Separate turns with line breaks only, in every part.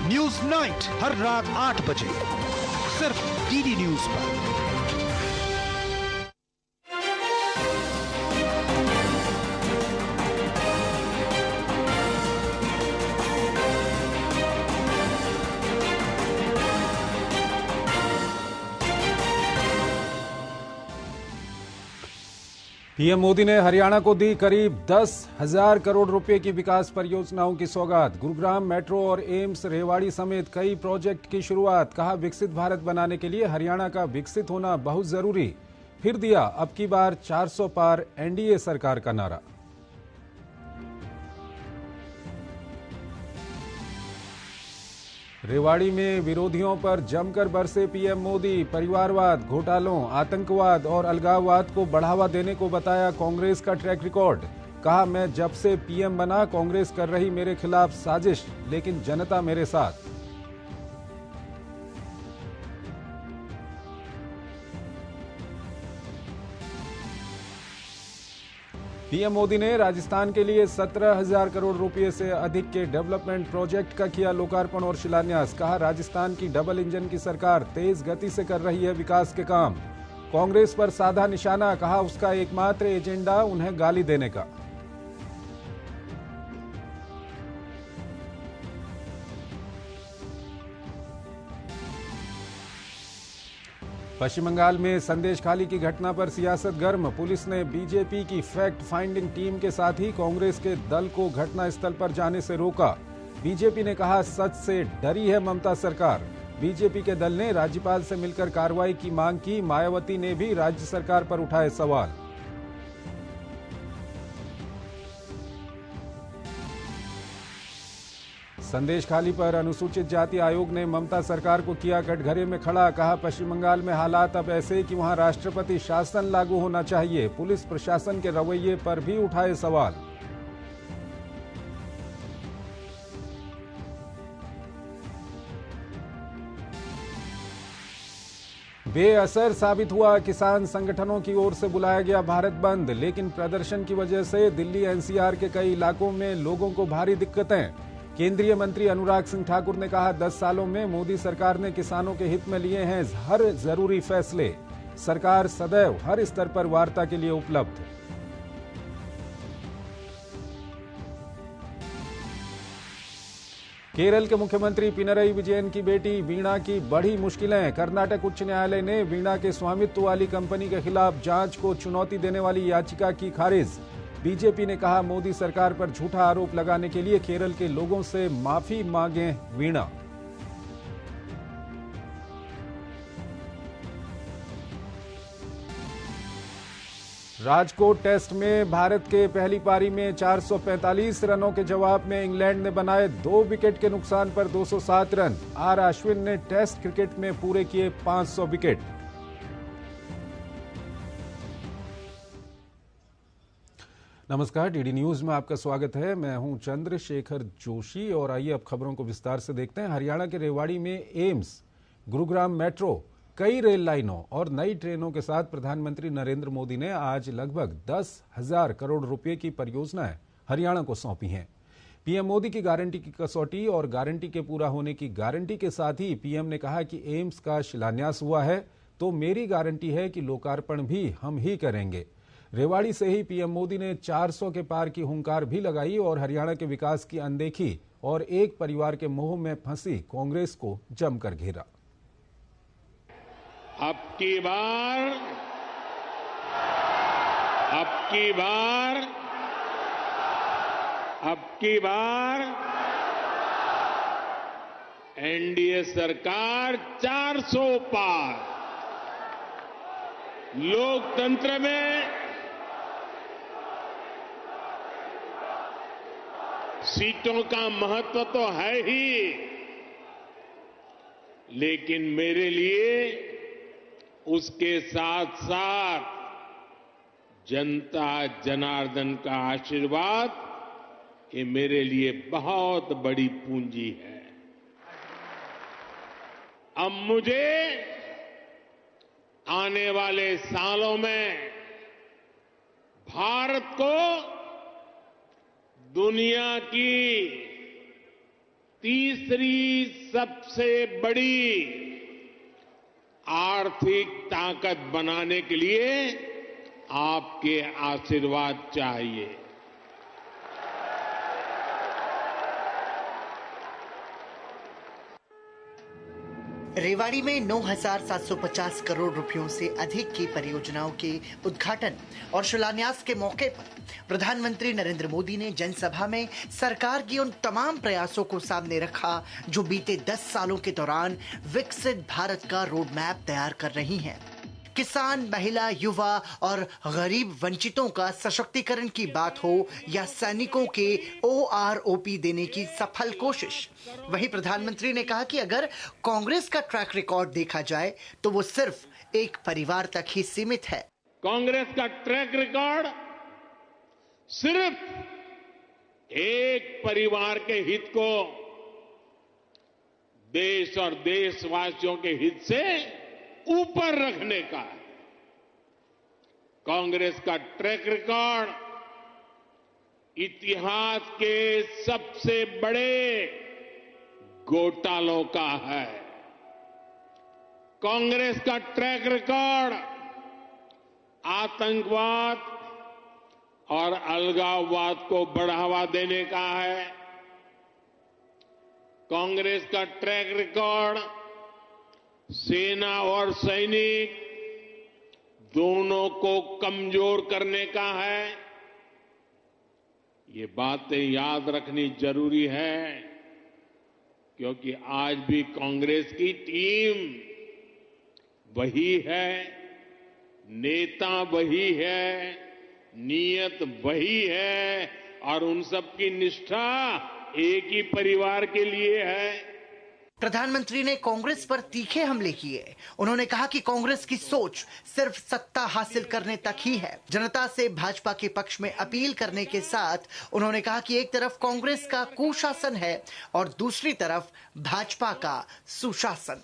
News night हर रात 8 बजे सिर्फ डीडी न्यूज पर।
पीएम मोदी ने हरियाणा को दी करीब 10,000 करोड़ रुपए की विकास परियोजनाओं की सौगात। गुरुग्राम मेट्रो और एम्स, रेवाड़ी समेत कई प्रोजेक्ट की शुरुआत। कहा, विकसित भारत बनाने के लिए हरियाणा का विकसित होना बहुत जरूरी। फिर दिया अब की बार 400 पार एनडीए सरकार का नारा। रेवाड़ी में विरोधियों पर जमकर बरसे पीएम मोदी। परिवारवाद, घोटालों, आतंकवाद और अलगाववाद को बढ़ावा देने को बताया कांग्रेस का ट्रैक रिकॉर्ड। कहा, मैं जब से पीएम बना कांग्रेस कर रही मेरे खिलाफ साजिश, लेकिन जनता मेरे साथ। पीएम मोदी ने राजस्थान के लिए 17,000 करोड़ रुपए से अधिक के डेवलपमेंट प्रोजेक्ट का किया लोकार्पण और शिलान्यास। कहा, राजस्थान की डबल इंजन की सरकार तेज गति से कर रही है विकास के काम। कांग्रेस पर साधा निशाना। कहा, उसका एकमात्र एजेंडा उन्हें गाली देने का। पश्चिम बंगाल में संदेशखाली की घटना पर सियासत गर्म। पुलिस ने बीजेपी की फैक्ट फाइंडिंग टीम के साथ ही कांग्रेस के दल को घटनास्थल पर जाने से रोका। बीजेपी ने कहा, सच से डरी है ममता सरकार। बीजेपी के दल ने राज्यपाल से मिलकर कार्रवाई की मांग की। मायावती ने भी राज्य सरकार पर उठाए सवाल। संदेशखाली पर अनुसूचित जाति आयोग ने ममता सरकार को किया कटघरे में खड़ा। कहा, पश्चिम बंगाल में हालात अब ऐसे कि वहां राष्ट्रपति शासन लागू होना चाहिए। पुलिस प्रशासन के रवैये पर भी उठाए सवाल। बेअसर साबित हुआ। किसान संगठनों की ओर से बुलाया गया भारत बंद, लेकिन प्रदर्शन की वजह से दिल्ली एनसीआर के कई इलाकों में लोगों को भारी दिक्कतें। केंद्रीय मंत्री अनुराग सिंह ठाकुर ने कहा, 10 सालों में मोदी सरकार ने किसानों के हित में लिए हैं हर जरूरी फैसले। सरकार सदैव हर स्तर पर वार्ता के लिए उपलब्ध। केरल के मुख्यमंत्री पिनरई विजयन की बेटी वीणा की बढ़ी मुश्किलें। कर्नाटक उच्च न्यायालय ने वीणा के स्वामित्व वाली कंपनी के खिलाफ जांच को चुनौती देने वाली याचिका की खारिज। बीजेपी ने कहा, मोदी सरकार पर झूठा आरोप लगाने के लिए केरल के लोगों से माफी मांगे वीणा। राजकोट टेस्ट में भारत के पहली पारी में 445 रनों के जवाब में इंग्लैंड ने बनाए 2 विकेट के नुकसान पर 207 रन। आर अश्विन ने टेस्ट क्रिकेट में पूरे किए 500 विकेट। नमस्कार, डीडी न्यूज में आपका स्वागत है। मैं हूं चंद्रशेखर जोशी और आइए अब खबरों को विस्तार से देखते हैं। हरियाणा के रेवाड़ी में एम्स, गुरुग्राम मेट्रो, कई रेल लाइनों और नई ट्रेनों के साथ प्रधानमंत्री नरेंद्र मोदी ने आज लगभग 10,000 करोड़ रुपए की परियोजनाएं हरियाणा को सौंपी हैं। पीएम मोदी की गारंटी की कसौटी और गारंटी के पूरा होने की गारंटी के साथ ही पीएम ने कहा कि एम्स का शिलान्यास हुआ है तो मेरी गारंटी है कि लोकार्पण भी हम ही करेंगे। रेवाड़ी से ही पीएम मोदी ने 400 के पार की हुंकार भी लगाई और हरियाणा के विकास की अनदेखी और एक परिवार के मोह में फंसी कांग्रेस को जमकर घेरा।
अब की बार एनडीए सरकार 400 पार। लोकतंत्र में सीटों का महत्व तो है ही, लेकिन मेरे लिए उसके साथ साथ जनता जनार्दन का आशीर्वाद ये मेरे लिए बहुत बड़ी पूंजी है। अब मुझे आने वाले सालों में भारत को दुनिया की तीसरी सबसे बड़ी आर्थिक ताकत बनाने के लिए आपके आशीर्वाद चाहिए।
रेवाड़ी में 9,750 करोड़ रुपयों से अधिक की परियोजनाओं के उद्घाटन और शिलान्यास के मौके पर प्रधानमंत्री नरेंद्र मोदी ने जनसभा में सरकार की उन तमाम प्रयासों को सामने रखा जो बीते 10 सालों के दौरान विकसित भारत का रोड मैप तैयार कर रही हैं। किसान, महिला, युवा और गरीब वंचितों का सशक्तिकरण की बात हो या सैनिकों के OROP देने की सफल कोशिश। वहीं प्रधानमंत्री ने कहा कि अगर कांग्रेस का ट्रैक रिकॉर्ड देखा जाए तो वो सिर्फ एक परिवार तक ही सीमित है।
कांग्रेस का ट्रैक रिकॉर्ड सिर्फ एक परिवार के हित को देश और देशवासियों के हित से ऊपर रखने का है। कांग्रेस का ट्रैक रिकॉर्ड इतिहास के सबसे बड़े घोटालों का है। कांग्रेस का ट्रैक रिकॉर्ड आतंकवाद और अलगाववाद को बढ़ावा देने का है। कांग्रेस का ट्रैक रिकॉर्ड सेना और सैनिक दोनों को कमजोर करने का है। ये बातें याद रखनी जरूरी है क्योंकि आज भी कांग्रेस की टीम वही है, नेता वही है, नीयत वही है और उन सब की निष्ठा एक ही परिवार के लिए है।
प्रधानमंत्री ने कांग्रेस पर तीखे हमले किए। उन्होंने कहा कि कांग्रेस की सोच सिर्फ सत्ता हासिल करने तक ही है। जनता से भाजपा के पक्ष में अपील करने के साथ उन्होंने कहा कि एक तरफ कांग्रेस का कुशासन है और दूसरी तरफ भाजपा का सुशासन।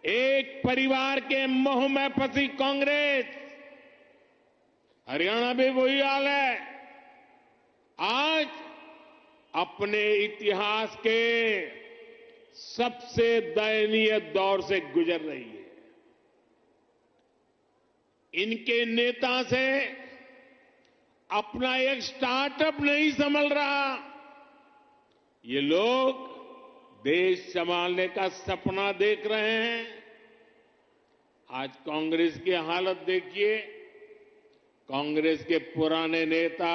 एक परिवार के मोह में फंसी कांग्रेस, हरियाणा में वही हाल है। आज अपने इतिहास के सबसे दयनीय दौर से गुजर रही है। इनके नेता से अपना एक स्टार्टअप नहीं संभल रहा। ये लोग देश संभालने का सपना देख रहे हैं। आज कांग्रेस की हालत देखिए। कांग्रेस के पुराने नेता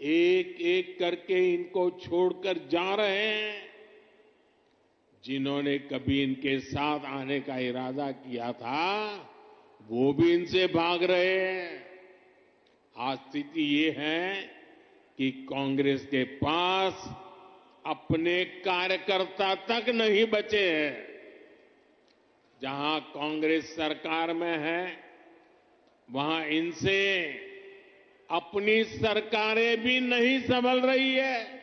एक एक करके इनको छोड़कर जा रहे हैं। जिन्होंने कभी इनके साथ आने का इरादा किया था वो भी इनसे भाग रहे हैं। आज स्थिति ये है कि कांग्रेस के पास अपने कार्यकर्ता तक नहीं बचे हैं। जहां कांग्रेस सरकार में है वहां इनसे अपनी सरकारें भी नहीं संभल रही है।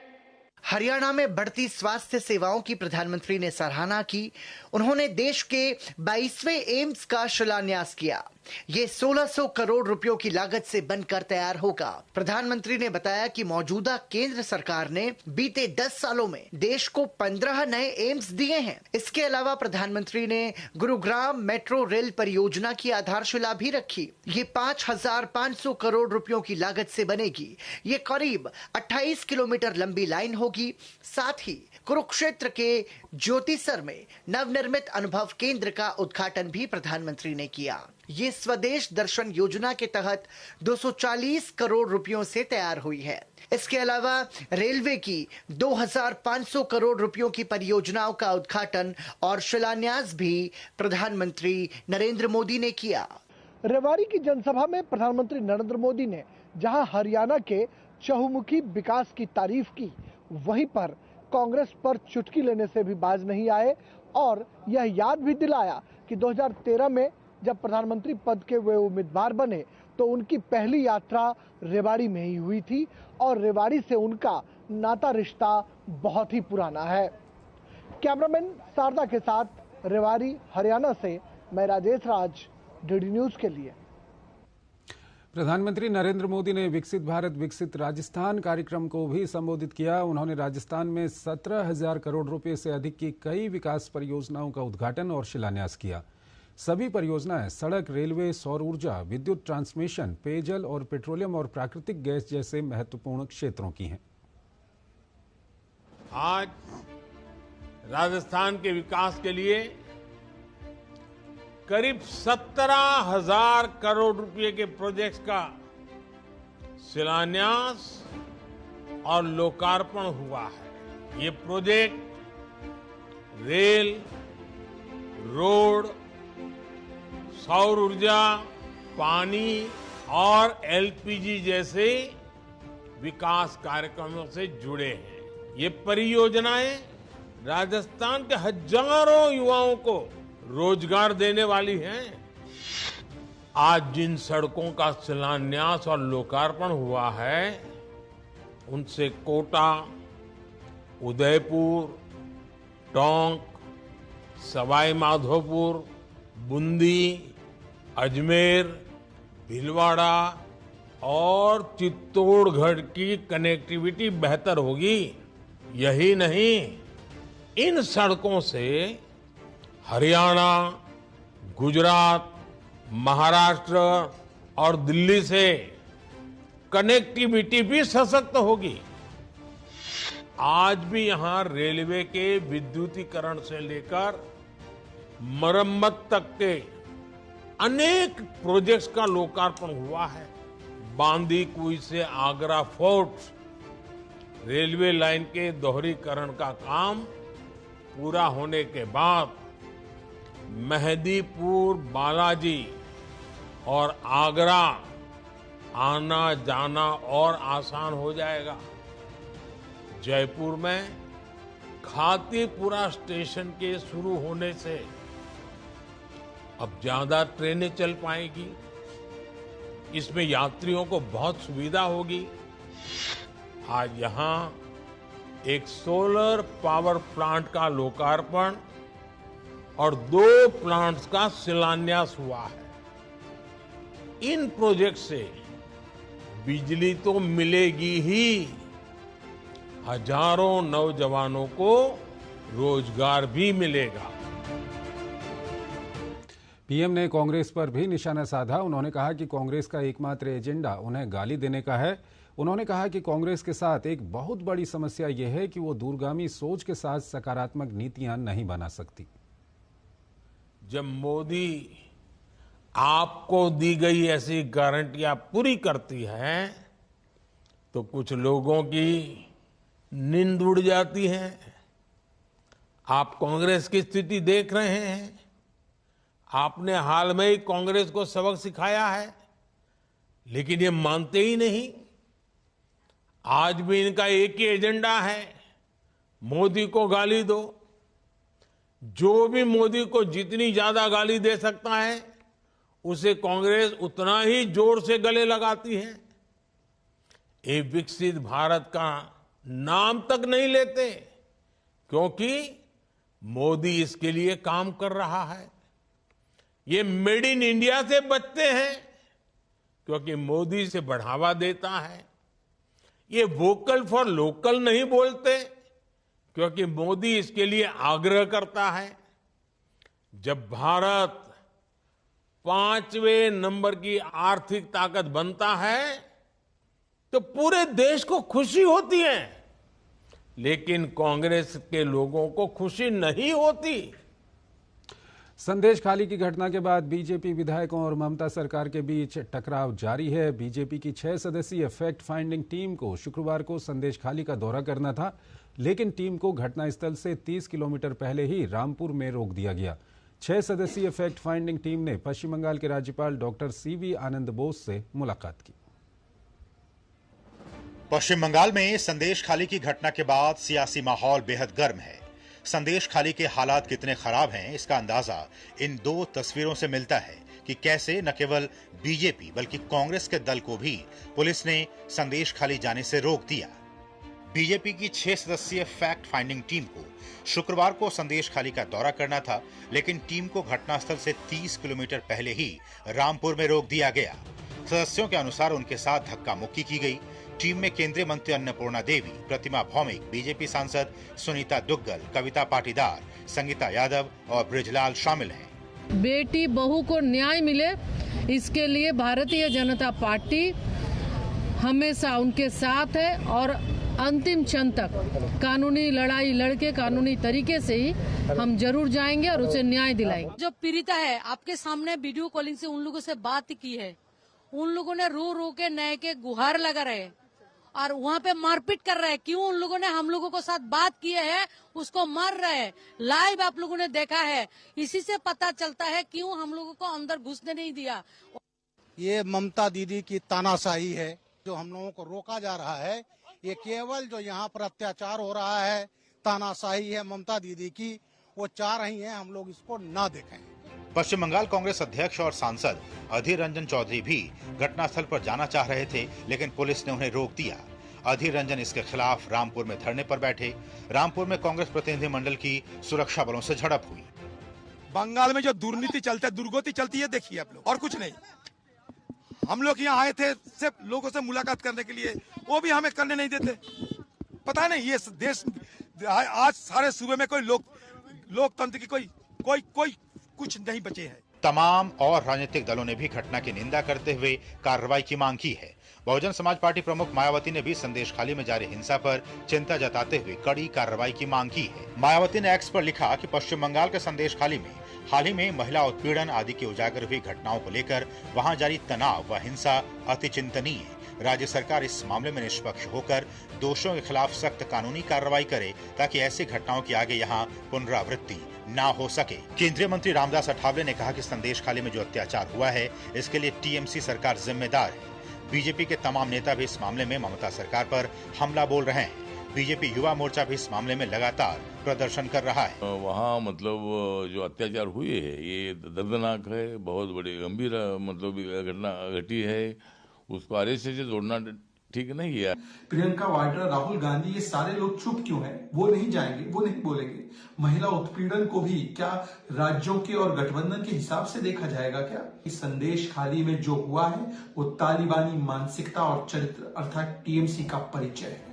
हरियाणा में बढ़ती स्वास्थ्य सेवाओं की प्रधानमंत्री ने सराहना की। उन्होंने देश के 22वें एम्स का शिलान्यास किया। ये 1600 करोड़ रुपयों की लागत से बनकर तैयार होगा। प्रधानमंत्री ने बताया कि मौजूदा केंद्र सरकार ने बीते 10 सालों में देश को 15 नए एम्स दिए हैं। इसके अलावा प्रधानमंत्री ने गुरुग्राम मेट्रो रेल परियोजना की आधारशिला भी रखी। ये 5,500 करोड़ रुपयों की लागत से बनेगी। ये करीब 28 किलोमीटर लंबी लाइन होगी। साथ ही कुरुक्षेत्र के ज्योतिसर में नवनिर्मित अनुभव केंद्र का उद्घाटन भी प्रधानमंत्री ने किया। ये स्वदेश दर्शन योजना के तहत 240 करोड़ रुपयों से तैयार हुई है। इसके अलावा रेलवे की 2,500 करोड़ रुपयों की परियोजनाओं का उद्घाटन और शिलान्यास भी प्रधानमंत्री नरेंद्र मोदी ने किया।
रेवाड़ी की जनसभा में प्रधानमंत्री नरेंद्र मोदी ने जहां हरियाणा के चहुमुखी विकास की तारीफ की, वहीं पर कांग्रेस पर चुटकी लेने से भी बाज नहीं आए और यह याद भी दिलाया कि 2013 में जब प्रधानमंत्री पद के वे उम्मीदवार बने तो उनकी पहली यात्रा रेवाड़ी में ही हुई थी और रेवाड़ी से उनका नाता रिश्ता बहुत ही पुराना है। कैमरामैन शारदा के साथ रेवाड़ी हरियाणा से मैं राजेश राज, डीडी न्यूज के लिए।
प्रधानमंत्री नरेंद्र मोदी ने विकसित भारत विकसित राजस्थान कार्यक्रम को भी संबोधित किया। उन्होंने राजस्थान में 17,000 करोड़ रुपए से अधिक की कई विकास परियोजनाओं का उद्घाटन और शिलान्यास किया। सभी परियोजनाएं सड़क, रेलवे, सौर ऊर्जा, विद्युत ट्रांसमिशन, पेयजल और पेट्रोलियम और प्राकृतिक गैस जैसे महत्वपूर्ण क्षेत्रों की हैं।
आज राजस्थान के विकास के लिए करीब 17,000 करोड़ रुपए के प्रोजेक्ट्स का शिलान्यास और लोकार्पण हुआ है। ये प्रोजेक्ट रेल, रोड, सौर ऊर्जा, पानी और एलपीजी जैसे विकास कार्यक्रमों से जुड़े हैं। ये परियोजनाएं राजस्थान के हजारों युवाओं को रोजगार देने वाली हैं। आज जिन सड़कों का शिलान्यास और लोकार्पण हुआ है, उनसे कोटा, उदयपुर, टोंक, सवाई माधोपुर, बूंदी, अजमेर, भीलवाड़ा और चित्तौड़गढ़ की कनेक्टिविटी बेहतर होगी। यही नहीं, इन सड़कों से हरियाणा, गुजरात, महाराष्ट्र और दिल्ली से कनेक्टिविटी भी सशक्त होगी। आज भी यहां रेलवे के विद्युतीकरण से लेकर मरम्मत तक के अनेक प्रोजेक्ट्स का लोकार्पण हुआ है। बांदीकुई से आगरा फोर्ट रेलवे लाइन के दोहरीकरण का काम पूरा होने के बाद मेहदीपुर, बालाजी और आगरा आना जाना और आसान हो जाएगा। जयपुर में खातीपुरा स्टेशन के शुरू होने से अब ज्यादा ट्रेनें चल पाएगी। इसमें यात्रियों को बहुत सुविधा होगी। आज यहां एक सोलर पावर प्लांट का लोकार्पण और 2 प्लांट्स का शिलान्यास हुआ है। इन प्रोजेक्ट से बिजली तो मिलेगी ही, हजारों नौजवानों को रोजगार भी मिलेगा।
पीएम ने कांग्रेस पर भी निशाना साधा। उन्होंने कहा कि कांग्रेस का एकमात्र एजेंडा उन्हें गाली देने का है। उन्होंने कहा कि कांग्रेस के साथ एक बहुत बड़ी समस्या यह है कि वो दूरगामी सोच के साथ सकारात्मक नीतियां नहीं बना सकती।
जब मोदी आपको दी गई ऐसी गारंटियां पूरी करती है तो कुछ लोगों की नींद उड़ जाती है। आप कांग्रेस की स्थिति देख रहे हैं। आपने हाल में ही कांग्रेस को सबक सिखाया है, लेकिन ये मानते ही नहीं। आज भी इनका एक ही एजेंडा है, मोदी को गाली दो। जो भी मोदी को जितनी ज्यादा गाली दे सकता है, उसे कांग्रेस उतना ही जोर से गले लगाती है। ये विकसित भारत का नाम तक नहीं लेते, क्योंकि मोदी इसके लिए काम कर रहा है। ये मेड इन इंडिया से बचते हैं, क्योंकि मोदी से बढ़ावा देता है। ये वोकल फॉर लोकल नहीं बोलते, क्योंकि मोदी इसके लिए आग्रह करता है। जब भारत 5वें नंबर की आर्थिक ताकत बनता है तो पूरे देश को खुशी होती है, लेकिन कांग्रेस के लोगों को खुशी नहीं होती।
संदेश खाली की घटना के बाद बीजेपी विधायकों और ममता सरकार के बीच टकराव जारी है। बीजेपी की 6 सदस्यीय फैक्ट फाइंडिंग टीम को शुक्रवार को संदेश खाली का दौरा करना था, लेकिन टीम को घटनास्थल से 30 किलोमीटर पहले ही रामपुर में रोक दिया गया। 6 सदस्यीय फैक्ट फाइंडिंग टीम ने पश्चिम बंगाल के राज्यपाल डॉक्टर सीवी आनंद बोस से मुलाकात की।
पश्चिम बंगाल में संदेश खाली की घटना के बाद सियासी माहौल बेहद गर्म है। संदेश खाली के हालात कितने खराब हैं, इसका अंदाजा इन 2 तस्वीरों से मिलता है कि कैसे न केवल बीजेपी बल्कि कांग्रेस के दल को भी पुलिस ने संदेश खाली जाने से रोक दिया। बीजेपी की 6 सदस्यीय फैक्ट फाइंडिंग टीम को शुक्रवार को संदेश खाली का दौरा करना था, लेकिन टीम को घटनास्थल से 30 किलोमीटर पहले ही रामपुर में रोक दिया गया। सदस्यों के अनुसार उनके साथ धक्का मुक्की की गई। टीम में केंद्रीय मंत्री अन्नपूर्णा देवी, प्रतिमा भौमिक, बीजेपी सांसद सुनीता दुग्गल, कविता पाटीदार, संगीता यादव और बृजलाल शामिल हैं।
बेटी बहू को न्याय मिले, इसके लिए भारतीय जनता पार्टी हमेशा उनके साथ है और अंतिम क्षण तक कानूनी लड़ाई लड़के कानूनी तरीके से ही हम जरूर जाएंगे और उसे न्याय दिलाएंगे।
जो पीड़िता है, आपके सामने वीडियो कॉलिंग से उन लोगों से बात की है, उन लोगों ने रो रो के न्याय के गुहार लगा रहे और वहाँ पे मारपीट कर रहे हैं। क्यों? उन लोगों ने हम लोगों को साथ बात किए है, उसको मार रहे हैं। लाइव आप लोगों ने देखा है, इसी से पता चलता है क्यों हम लोगों को अंदर घुसने नहीं दिया।
ये ममता दीदी की तानाशाही है, जो हम लोगों को रोका जा रहा है। ये केवल जो यहाँ पर अत्याचार हो रहा है, तानाशाही है ममता दीदी की, वो चाह रही हैं हम लोग इसको ना देखें।
पश्चिम बंगाल कांग्रेस अध्यक्ष और सांसद अधीर रंजन चौधरी भी घटनास्थल पर जाना चाह रहे थे, लेकिन पुलिस ने उन्हें रोक दिया। अधीर रंजन इसके खिलाफ रामपुर में धरने पर बैठे। रामपुर में कांग्रेस प्रतिनिधिमंडल की सुरक्षा बलों से झड़प हुई।
बंगाल में जो दुर्नीति चलता है, दुर्गति चलती है, देखिए आप लोग, और कुछ नहीं। हम लोग यहाँ आए थे सिर्फ लोगों से मुलाकात करने के लिए, वो भी हमें करने नहीं देते। पता नहीं ये देश आज सारे सूबे में कोई लोकतंत्र की कोई कुछ नहीं बचे हैं।
तमाम और राजनीतिक दलों ने भी घटना की निंदा करते हुए कार्रवाई की मांग की है। बहुजन समाज पार्टी प्रमुख मायावती ने भी संदेशखाली में जारी हिंसा पर चिंता जताते हुए कड़ी कार्रवाई की मांग की है। मायावती ने एक्स पर लिखा कि पश्चिम बंगाल के संदेशखाली में हाल ही में महिला उत्पीड़न आदि की उजागर हुई घटनाओं को लेकर वहां जारी तनाव व हिंसा अति चिंतनीय है। राज्य सरकार इस मामले में निष्पक्ष होकर दोषियों के खिलाफ सख्त कानूनी कार्रवाई करे, ताकि ऐसी घटनाओं की आगे यहाँ पुनरावृत्ति ना हो सके। केंद्रीय मंत्री रामदास अठावले ने कहा कि संदेशखाली में जो अत्याचार हुआ है, इसके लिए टीएमसी सरकार जिम्मेदार है। बीजेपी के तमाम नेता भी इस मामले में ममता सरकार पर हमला बोल रहे हैं। बीजेपी युवा मोर्चा भी इस मामले में लगातार प्रदर्शन कर रहा है।
वहाँ मतलब जो अत्याचार हुए है, ये दर्दनाक है, बहुत बड़ी गंभीर मतलब घटना घटी है। उसको आरएसएस से जोड़ना ठीक नहीं है।
प्रियंका वाड्रा, राहुल गांधी, ये सारे लोग चुप क्यों हैं? वो नहीं जाएंगे, वो नहीं बोलेंगे। महिला उत्पीड़न को भी क्या राज्यों के और गठबंधन के हिसाब से देखा जाएगा क्या? इस संदेशखाली में जो हुआ है वो तालिबानी मानसिकता और चरित्र अर्थात टीएमसी का परिचय है।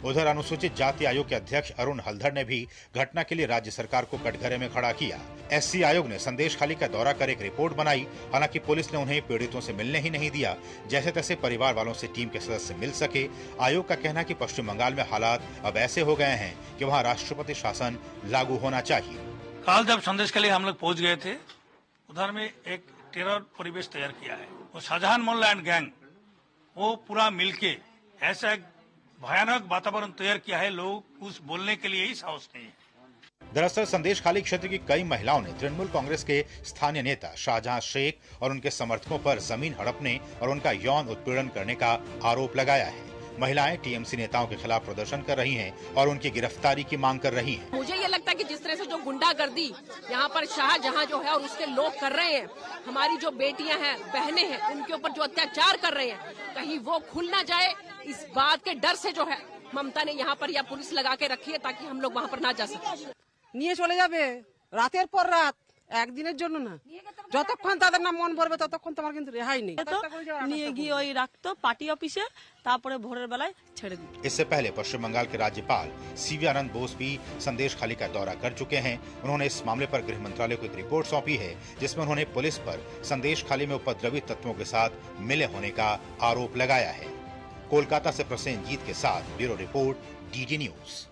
उधर अनुसूचित जाति आयोग के अध्यक्ष अरुण हल्दर ने भी घटना के लिए राज्य सरकार को कटघरे में खड़ा किया। एससी आयोग ने संदेशखाली का दौरा कर एक रिपोर्ट बनाई। हालांकि पुलिस ने उन्हें पीड़ितों से मिलने ही नहीं दिया। जैसे तैसे परिवार वालों से टीम के सदस्य मिल सके। आयोग का कहना है कि पश्चिम बंगाल में हालात अब ऐसे हो गए हैं कि वहाँ राष्ट्रपति शासन लागू होना चाहिए।
कल जब संदेशखाली हम लोग पहुँच गए थे, उधर में एक टेरर परिवेश तैयार किया है। वो शाहजहान मोल्ला एंड गैंग वो पूरा मिलके ऐसा भयानक वातावरण तैयार किया है, लोग कुछ बोलने के लिए ही साहस नहीं है।
दरअसल संदेशखाली क्षेत्र की कई महिलाओं ने तृणमूल कांग्रेस के स्थानीय नेता शाहजहां शेख और उनके समर्थकों पर जमीन हड़पने और उनका यौन उत्पीड़न करने का आरोप लगाया है। महिलाएं टीएमसी नेताओं के खिलाफ प्रदर्शन कर रही हैं और उनकी गिरफ्तारी की मांग कर रही हैं।
मुझे ये लगता है कि जिस तरह से जो गुंडागर्दी यहाँ पर शाहजहां जो है और उसके लोग कर रहे हैं, हमारी जो बेटियां हैं, बहनें हैं, उनके ऊपर जो अत्याचार कर रहे हैं, कहीं वो खुल ना जाए, इस बात के डर से जो है ममता ने यहाँ पर या पुलिस लगा के रखी है ताकि हम लोग वहाँ पर ना जा सके।
নিয়ে চলে যাবে রাতের পর রাত, একদিনের জন্য না। যতক্ষণ তাদের না মন ভরবে ততক্ষণ তোমার কিন্তু রেহাই নেই।
নিয়ে গিয়ে ওই রাখতো পার্টি অফিসে, তারপরে ভোরের বেলায় ছেড়ে দিত।
इससे पहले पश्चिम बंगाल के राज्यपाल सीवी आनंद बोस भी संदेशखाली का दौरा कर चुके हैं। उन्होंने इस मामले पर गृह मंत्रालय को एक रिपोर्ट सौंपी है, जिसमें उन्होंने पुलिस पर संदेशखाली में उपद्रवी तत्वों के साथ मिले होने का आरोप लगाया है। कोलकाता से प्रसेनजीत के साथ bureau report, DD news.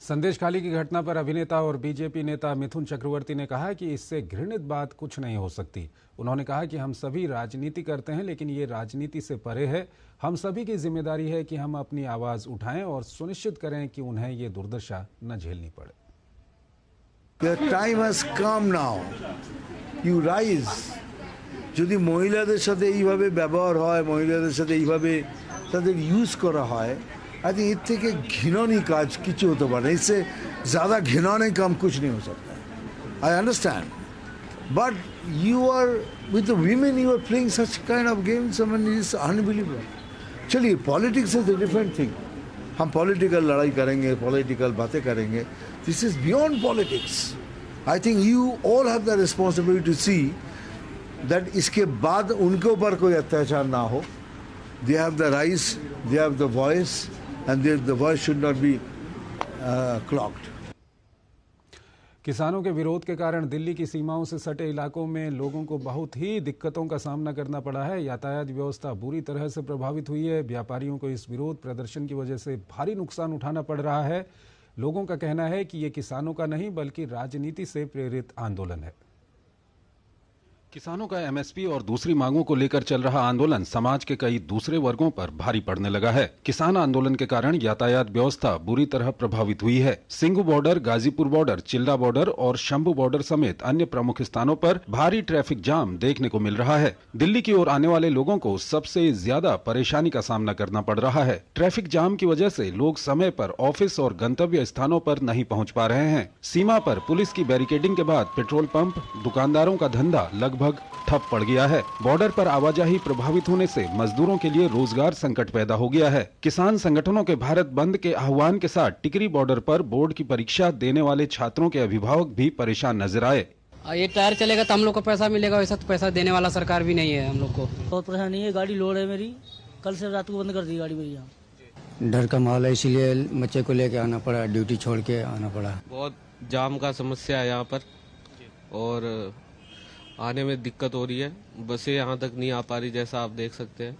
Sandeshkhali की घटना पर अभिनेता और बीजेपी नेता मिथुन चक्रवर्ती ने कहा कि इससे घृणित बात कुछ नहीं हो सकती। उन्होंने कहा कि हम सभी राजनीति करते हैं, लेकिन ये राजनीति से परे है। हम सभी की जिम्मेदारी है कि हम अपनी आवाज उठाएं और सुनिश्चित करें कि उन्हें ये दुर्दशा न झेलनी पड़े।
The time has come now. You rise. যদি মহিলাদের সাথে এইভাবে ব্যবহার হয়, মহিলাদের সাথে এইভাবে তাদের ইউজ করা হয়, आई थिंक इससे के घिनौनी काज किच होता पारे, इससे ज़्यादा घिनौने काम कुछ नहीं हो सकता। I understand, but you are with the women, you are playing such kind of games, I mean it's unbelievable. चलिए, politics is a different thing. हम पॉलिटिकल लड़ाई करेंगे, पॉलिटिकल बातें करेंगे, this is beyond politics. I think you all have the responsibility to see that इसके बाद उनके ऊपर कोई अत्याचार ना हो. They have the rights, they have the voice and the voice should not be clogged.
किसानों के विरोध के कारण दिल्ली की सीमाओं से सटे इलाकों में लोगों को बहुत ही दिक्कतों का सामना करना पड़ा है. यातायात व्यवस्था बुरी तरह से प्रभावित हुई है. व्यापारियों को इस विरोध प्रदर्शन की वजह से भारी नुकसान उठाना पड़ रहा है. लोगों का कहना है कि ये किसानों का नहीं बल्कि राजनीति से प्रेरित आंदोलन है. किसानों का एमएसपी और दूसरी मांगों को लेकर चल रहा आंदोलन समाज के कई दूसरे वर्गों पर भारी पड़ने लगा है. किसान आंदोलन के कारण यातायात व्यवस्था बुरी तरह प्रभावित हुई है. सिंघू बॉर्डर, गाजीपुर बॉर्डर, चिल्ला बॉर्डर और शंभू बॉर्डर समेत अन्य प्रमुख स्थानों पर भारी ट्रैफिक जाम देखने को मिल रहा है. दिल्ली की ओर आने वाले लोगों को सबसे ज्यादा परेशानी का सामना करना पड़ रहा है. ट्रैफिक जाम की वजह से लोग समय पर ऑफिस और गंतव्य स्थानों पर नहीं पहुँच पा रहे हैं. सीमा पर पुलिस की बैरिकेडिंग के बाद पेट्रोल पंप, दुकानदारों का धंधा लगभग ठप पड़ गया है. बॉर्डर पर आवाजाही प्रभावित होने से मजदूरों के लिए रोजगार संकट पैदा हो गया है. किसान संगठनों के भारत बंद के आह्वान के साथ टिकरी बॉर्डर पर बोर्ड की परीक्षा देने वाले छात्रों के अभिभावक भी परेशान नजर आए.
ये टायर चलेगा तो हम लोग को पैसा मिलेगा, वैसा तो पैसा देने वाला सरकार भी नहीं है. हम लोग को
बहुत परेशानी है. गाड़ी लोड है मेरी, कल से रात को बंद कर दी गाड़ी मेरी. यहाँ
डर का माहौल है, इसीलिए बच्चे को लेके आना पड़ा, ड्यूटी छोड़ के आना पड़ा.
बहुत जाम का समस्या है यहाँ पर और आने में दिक्कत हो रही है. बसें यहाँ तक नहीं आ पा रही, जैसा आप देख सकते हैं.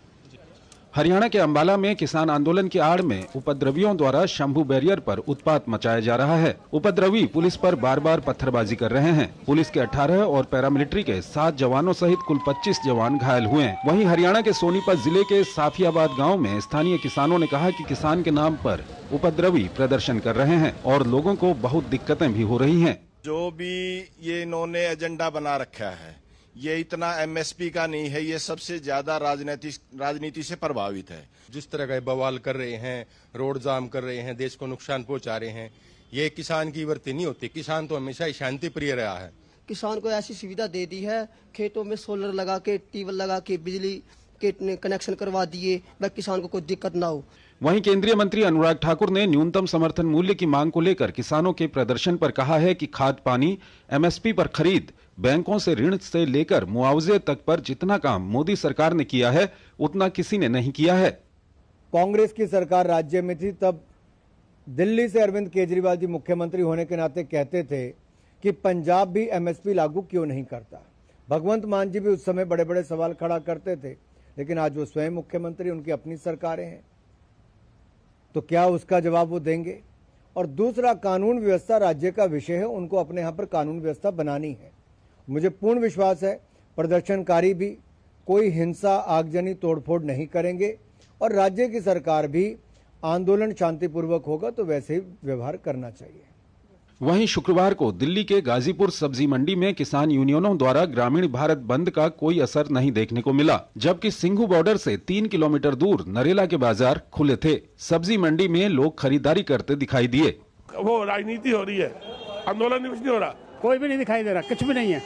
हरियाणा के अंबाला में किसान आंदोलन की आड़ में उपद्रवियों द्वारा शंभू बैरियर पर उत्पात मचाया जा रहा है. उपद्रवी पुलिस पर बार बार पत्थरबाजी कर रहे हैं. पुलिस के 18 और पैरामिलिट्री के 7 जवानों सहित कुल 25 जवान घायल हुए हैं. वहीं हरियाणा के सोनीपत जिले के साफियाबाद गाँव में स्थानीय किसानों ने कहा कि किसान के नाम पर उपद्रवी प्रदर्शन कर रहे हैं और लोगों को बहुत दिक्कतें भी हो रही हैं.
जो भी ये इन्होंने एजेंडा बना रखा है, ये इतना एमएसपी का नहीं है, ये सबसे ज्यादा राजनीति से प्रभावित है.
जिस तरह का बवाल कर रहे हैं, रोड जाम कर रहे हैं, देश को नुकसान पहुंचा रहे हैं, ये किसान की वर्ती नहीं होती. किसान तो हमेशा ही शांति प्रिय रहा है.
किसान को ऐसी सुविधा दे दी है, खेतों में सोलर लगा के, ट्यूबवेल लगा के बिजली के कनेक्शन करवा दिए, वह किसान को कोई दिक्कत ना हो.
वहीं केंद्रीय मंत्री अनुराग ठाकुर ने न्यूनतम समर्थन मूल्य की मांग को लेकर किसानों के प्रदर्शन पर कहा है कि खाद पानी, एमएसपी पर खरीद, बैंकों से ऋण से लेकर मुआवजे तक पर जितना काम मोदी सरकार ने किया है उतना किसी ने नहीं किया है.
कांग्रेस की सरकार राज्य में थी तब दिल्ली से अरविंद केजरीवाल जी मुख्यमंत्री होने के नाते कहते थे कि पंजाब भी एमएसपी लागू क्यों नहीं करता. भगवंत मान जी भी उस समय बड़े बड़े सवाल खड़ा करते थे, लेकिन आज वो स्वयं मुख्यमंत्री, उनकी अपनी सरकारें हैं, तो क्या उसका जवाब वो देंगे. और दूसरा, कानून व्यवस्था राज्य का विषय है, उनको अपने यहाँ पर कानून व्यवस्था बनानी है. मुझे पूर्ण विश्वास है प्रदर्शनकारी भी कोई हिंसा, आगजनी, तोड़फोड़ नहीं करेंगे और राज्य की सरकार भी आंदोलन शांतिपूर्वक होगा तो वैसे ही व्यवहार करना चाहिए.
वहीं शुक्रवार को दिल्ली के गाजीपुर सब्जी मंडी में किसान यूनियनों द्वारा ग्रामीण भारत बंद का कोई असर नहीं देखने को मिला, जबकि सिंघू बॉर्डर से 3 किलोमीटर दूर नरेला के बाजार खुले थे. सब्जी मंडी में लोग खरीदारी करते दिखाई दिए.
वो राजनीति हो रही है, आंदोलन कुछ नहीं हो रहा.
कोई भी नहीं दिखाई दे रहा, कुछ भी नहीं है.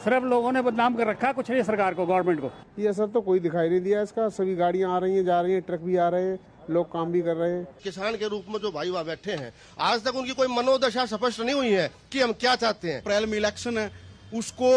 सिर्फ लोगों ने बदनाम कर रखा, कुछ नहीं सरकार को, गवर्नमेंट को.
ये असर तो कोई दिखाई नहीं दिया इसका. सभी गाड़ियां आ रही हैं, जा रही हैं, ट्रक भी आ रहे हैं, लोग काम भी कर रहे हैं.
किसान के रूप में जो भाई वहाँ बैठे हैं, आज तक उनकी कोई मनोदशा स्पष्ट नहीं हुई है कि हम क्या चाहते हैं.
अप्रैल में इलेक्शन है, उसको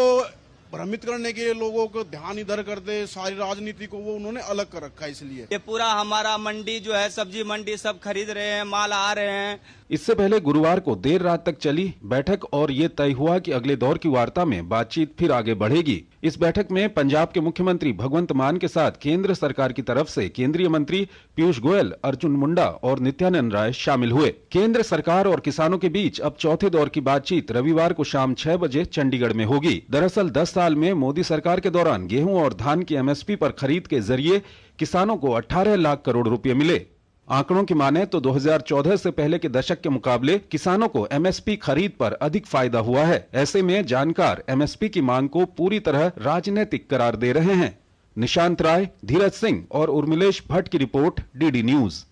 भ्रमित करने के लिए लोगों को ध्यान इधर कर दे, सारी राजनीति को वो उन्होंने अलग कर रखा है. इसलिए
ये पूरा हमारा मंडी जो है, सब्जी मंडी, सब खरीद रहे हैं, माल आ रहे हैं.
इससे पहले गुरुवार को देर रात तक चली बैठक और ये तय हुआ कि अगले दौर की वार्ता में बातचीत फिर आगे बढ़ेगी. इस बैठक में पंजाब के मुख्यमंत्री भगवंत मान के साथ केंद्र सरकार की तरफ से केंद्रीय मंत्री पीयूष गोयल, अर्जुन मुंडा और नित्यानंद राय शामिल हुए. केंद्र सरकार और किसानों के बीच अब चौथे दौर की बातचीत रविवार को शाम 6 बजे चंडीगढ़ में होगी. दरअसल 10 साल में मोदी सरकार के दौरान गेहूं और धान की एमएसपी पर खरीद के जरिए किसानों को 18 लाख करोड़ रुपए मिले. आंकड़ों की माने तो 2014 से पहले के दशक के मुकाबले किसानों को एमएसपी खरीद पर अधिक फायदा हुआ है. ऐसे में जानकार एमएसपी की मांग को पूरी तरह राजनीतिक करार दे रहे हैं. निशांत राय, धीरज सिंह और उर्मिलेश भट्ट की रिपोर्ट, डीडी न्यूज.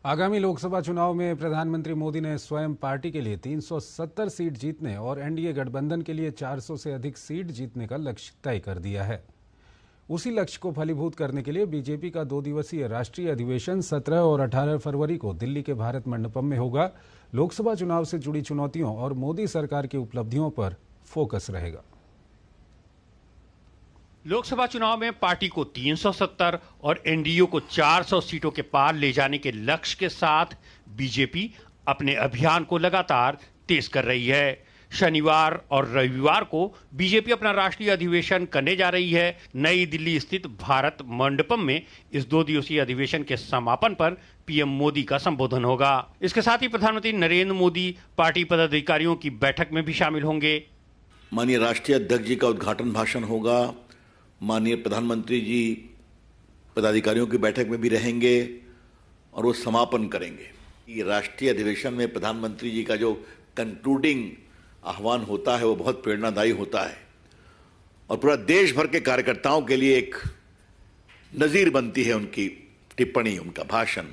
आगामी लोकसभा चुनाव में प्रधानमंत्री मोदी ने स्वयं पार्टी के लिए 370 सीट जीतने और एनडीए गठबंधन के लिए 400 से अधिक सीट जीतने का लक्ष्य तय कर दिया है. उसी लक्ष्य को फलीभूत करने के लिए बीजेपी का 2 दिवसीय राष्ट्रीय अधिवेशन 17 और 18 फरवरी को दिल्ली के भारत मंडपम में होगा. लोकसभा चुनाव से जुड़ी चुनौतियों और मोदी सरकार की उपलब्धियों पर फोकस रहेगा.
लोकसभा चुनाव में पार्टी को 370 और एनडीए को 400 सीटों के पार ले जाने के लक्ष्य के साथ बीजेपी अपने अभियान को लगातार तेज कर रही है। शनिवार और रविवार को बीजेपी अपना राष्ट्रीय अधिवेशन करने जा रही है। नई दिल्ली स्थित भारत मंडपम में इस 2 दिवसीय अधिवेशन के समापन पर पीएम मोदी का संबोधन होगा। इसके साथ ही प्रधानमंत्री नरेंद्र मोदी पार्टी पदाधिकारियों की बैठक में भी शामिल होंगे।
माननीय राष्ट्रीय अध्यक्ष जी का उद्घाटन भाषण होगा। माननीय प्रधानमंत्री जी पदाधिकारियों की बैठक में भी रहेंगे और वो समापन करेंगे। ये राष्ट्रीय अधिवेशन में प्रधानमंत्री जी का जो कंक्लूडिंग आह्वान होता है वो बहुत प्रेरणादायी होता है और पूरा देश भर के कार्यकर्ताओं के लिए एक नजीर बनती है उनकी टिप्पणी, उनका भाषण।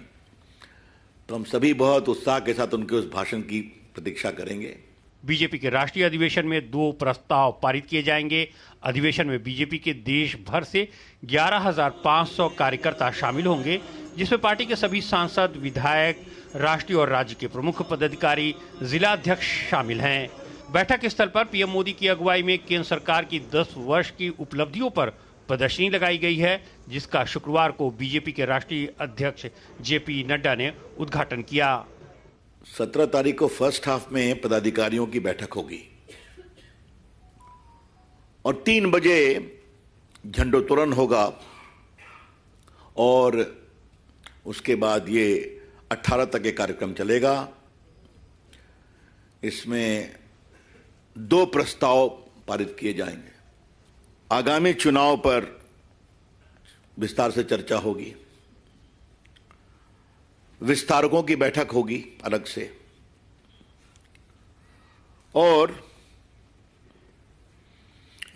तो हम सभी बहुत उत्साह के साथ उनके उस भाषण की प्रतीक्षा करेंगे।
बीजेपी के राष्ट्रीय अधिवेशन में 2 प्रस्ताव पारित किए जाएंगे। अधिवेशन में बीजेपी के देश भर से 11,500 कार्यकर्ता शामिल होंगे, जिसमें पार्टी के सभी सांसद, विधायक, राष्ट्रीय और राज्य के प्रमुख पदाधिकारी, जिला अध्यक्ष शामिल हैं। बैठक स्थल पर पीएम मोदी की अगुवाई में केंद्र सरकार की 10 वर्ष की उपलब्धियों पर प्रदर्शनी लगाई गई है, जिसका शुक्रवार को बीजेपी के राष्ट्रीय अध्यक्ष जेपी नड्डा ने उद्घाटन किया।
17 तारीख को फर्स्ट हाफ में पदाधिकारियों की बैठक होगी और 3 बजे झंडोत्तोलन होगा और उसके बाद ये 18 तक ये कार्यक्रम चलेगा। इसमें 2 प्रस्ताव पारित किए जाएंगे। आगामी चुनाव पर विस्तार से चर्चा होगी। विस्तारकों की बैठक होगी अलग से और